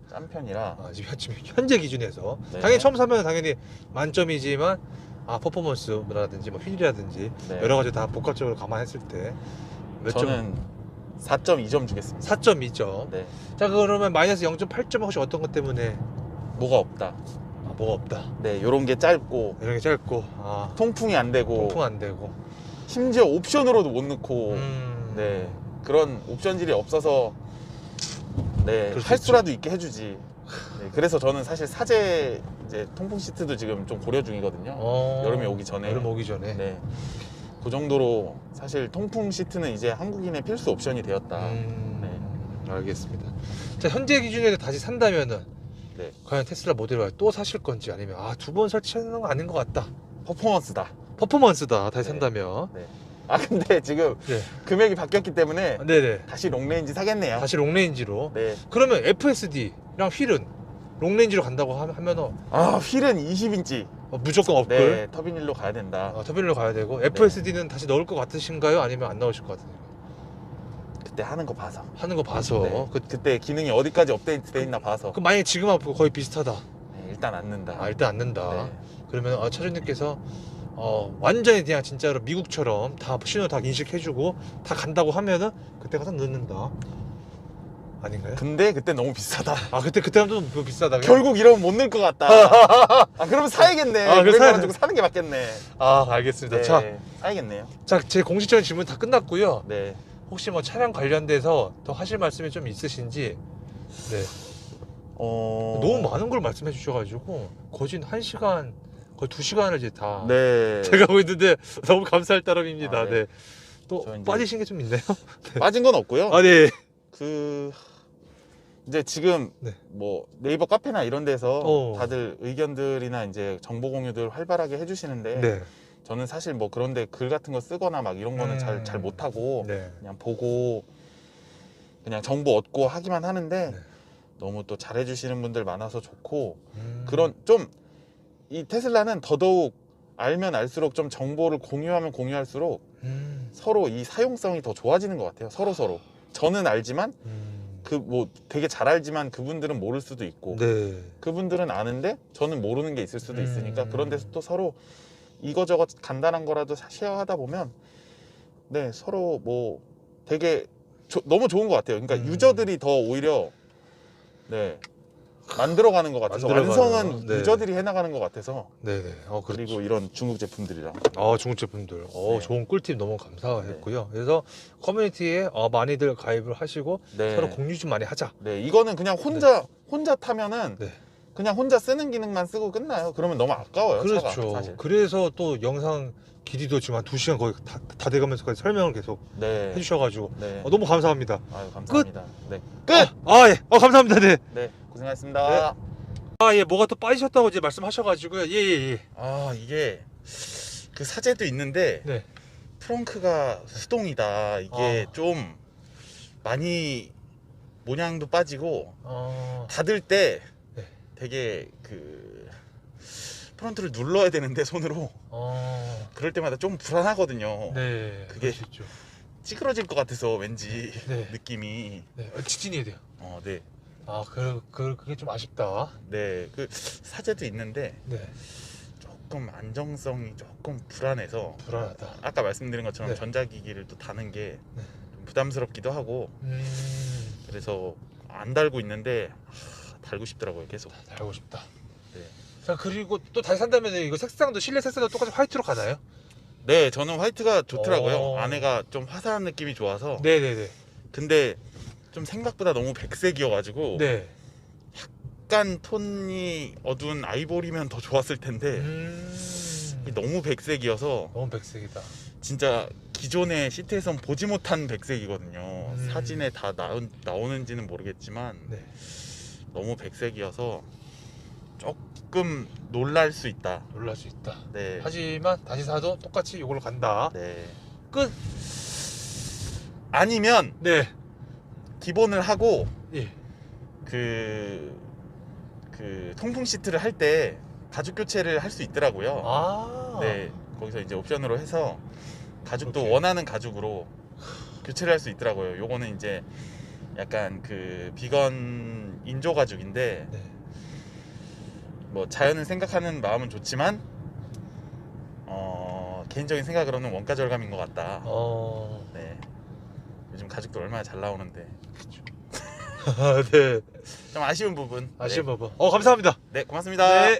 짠 편이라. 지금 현재 기준에서 네. 당연히 처음 사면 당연히 만점이지만 퍼포먼스라든지 뭐 휠이라든지 네. 여러 가지 다 복합적으로 감안했을 때 몇 점? 저는 4.2점 주겠습니다. 4.2점. 네. 자, 그러면 마이너스 0.8점 혹시 어떤 것 때문에 뭐가 없다. 뭐가 없다. 네, 요런 게 짧고 이런 게 짧고 통풍이 안 되고 통풍 안 되고. 심지어 옵션으로도 못 넣고 네, 그런 옵션질이 없어서 네, 그럴 수 할 수라도 있게 해주지. 네, 그래서 저는 사실 사제 이제 통풍 시트도 지금 좀 고려 중이거든요. 여름이 오기 전에. 여름 오기 전에. 네, 그 정도로 사실 통풍 시트는 이제 한국인의 필수 옵션이 되었다. 네. 알겠습니다. 자, 현재 기준에서 다시 산다면은 네. 과연 테슬라 모델 Y 또 사실 건지 아니면 두 번 설치하는 거 아닌 것 같다. 퍼포먼스다. 퍼포먼스다. 다시 네. 산다면. 네. 근데 지금 네. 금액이 바뀌었기 때문에 네네. 다시 롱레인지 사겠네요. 다시 롱레인지로. 네. 그러면 FSD랑 휠은 롱레인지로 간다고 하면은 휠은 20인치. 무조건 업글. 네, 터빈힐로 가야 된다. 터빈으로 가야 되고 FSD는 다시 넣을 것 같으신가요? 아니면 안 넣으실 것 같으세요? 그때 하는 거 봐서. 하는 거 봐서. 네. 그때 기능이 어디까지 업데이트돼 있나 봐서. 그럼 만약에 지금하고 거의 비슷하다. 네, 일단 안 넣는다. 일단 안 넣는다. 네. 그러면 차주님께서 완전히 그냥 진짜로 미국처럼 다 신호 다 인식해주고 다 간다고 하면은 그때 가서 넣는다. 아닌가요? 근데 그때 너무 비싸다. 그때 하면 좀 비싸다. 결국 이러면 못 넣을 것 같다. 그러면 사야겠네. 그럼 900만 원 주고 사는 게 맞겠네. 알겠습니다. 네, 사야겠네요. 자, 제 공식적인 질문 다 끝났고요. 네. 혹시 뭐 차량 관련돼서 더 하실 말씀이 좀 있으신지. 네. 너무 많은 걸 말씀해 주셔가지고 거진 1시간 거의 2시간을 이제 다 네. 제가 하고 있는데 너무 감사할 따름입니다. 네. 네. 또 저 이제 빠지신 게 좀 있나요? 빠진 건 없고요. 네. 이제 지금 네. 뭐 네이버 카페나 이런 데서 다들 의견들이나 이제 정보 공유들 활발하게 해주시는데 네. 저는 사실 뭐 그런데 글 같은 거 쓰거나 막 이런 거는 잘 못하고 네. 그냥 보고 그냥 정보 얻고 하기만 하는데 네. 너무 또 잘해주시는 분들 많아서 좋고 그런 좀 이 테슬라는 더더욱 알면 알수록 좀 정보를 공유하면 공유할수록 서로 이 사용성이 더 좋아지는 것 같아요. 서로 저는 알지만 그 뭐 되게 잘 알지만 그분들은 모를 수도 있고 네. 그분들은 아는데 저는 모르는 게 있을 수도 있으니까 그런 데서 또 서로 이거저거 간단한 거라도 쉐어하다 보면 네 서로 뭐 되게 너무 좋은 것 같아요. 그러니까 유저들이 더 오히려 네 만들어가는 것 같아서 만들어가는, 완성은 네. 유저들이 해나가는 것 같아서 네네. 그렇죠. 그리고 이런 중국 제품들이랑 중국 제품들. 네. 좋은 꿀팁 너무 감사했고요. 그래서 커뮤니티에 많이들 가입을 하시고 네. 서로 공유 좀 많이 하자. 네, 이거는 그냥 혼자 타면은 네. 그냥 혼자 쓰는 기능만 쓰고 끝나요. 그러면 너무 아까워요. 차가, 그렇죠. 사실. 그래서 또 영상 길이도 지금 한 2시간 거의 다 돼가면서까지 설명을 계속 네. 해주셔가지고 네. 너무 감사합니다. 아유, 감사합니다. 네. 끝. 예. 감사합니다. 네. 네, 고생하셨습니다. 예. 뭐가 또 빠지셨다고 이제 말씀하셔가지고요. 예. 아, 이게 그 사제도 있는데 네. 트렁크가 수동이다. 이게 좀 많이 모양도 빠지고 닫을 때 네. 되게 그 프론트를 눌러야 되는데 손으로 그럴 때마다 좀 불안하거든요. 네. 그게 그렇죠. 찌그러질 것 같아서 왠지 네. 느낌이. 네. 직진해야 돼요. 네. 그게 좀 아쉽다. 네. 그 사제도 있는데 네. 조금 안정성이 조금 불안해서 불안하다. 아까 말씀드린 것처럼 네. 전자기기를 또 다는 게 네. 좀 부담스럽기도 하고 그래서 안 달고 있는데 달고 싶더라고요, 계속. 달고 싶다. 네. 자, 그리고 또 다시 산다면 이거 색상도 실내 색상도 똑같이 화이트로 가나요? 네, 저는 화이트가 좋더라고요. 오. 안에가 좀 화사한 느낌이 좋아서. 네네네. 근데 좀 생각보다 너무 백색이어가지고 네. 약간 톤이 어두운 아이보리면 더 좋았을 텐데 이게 너무 백색이어서 너무 백색이다. 진짜 기존의 시트에선 보지 못한 백색이거든요. 사진에 다 나오는지는 모르겠지만 네. 너무 백색이어서 조금 놀랄 수 있다. 놀랄 수 있다. 네. 하지만 다시 사도 똑같이 이걸로 간다. 네. 끝. 아니면 네. 기본을 하고 예. 그 통풍 시트를 할 때 가죽 교체를 할 수 있더라고요. 네, 거기서 이제 옵션으로 해서 가죽도 오케이. 원하는 가죽으로 교체를 할 수 있더라고요. 요거는 이제 약간 그 비건 인조 가죽인데 네. 뭐 자연을 생각하는 마음은 좋지만 개인적인 생각으로는 원가 절감인 것 같다. 네, 요즘 가죽도 얼마나 잘 나오는데 네. 좀 아쉬운 부분. 아쉬운 네. 부분. 감사합니다. 네, 고맙습니다. 네.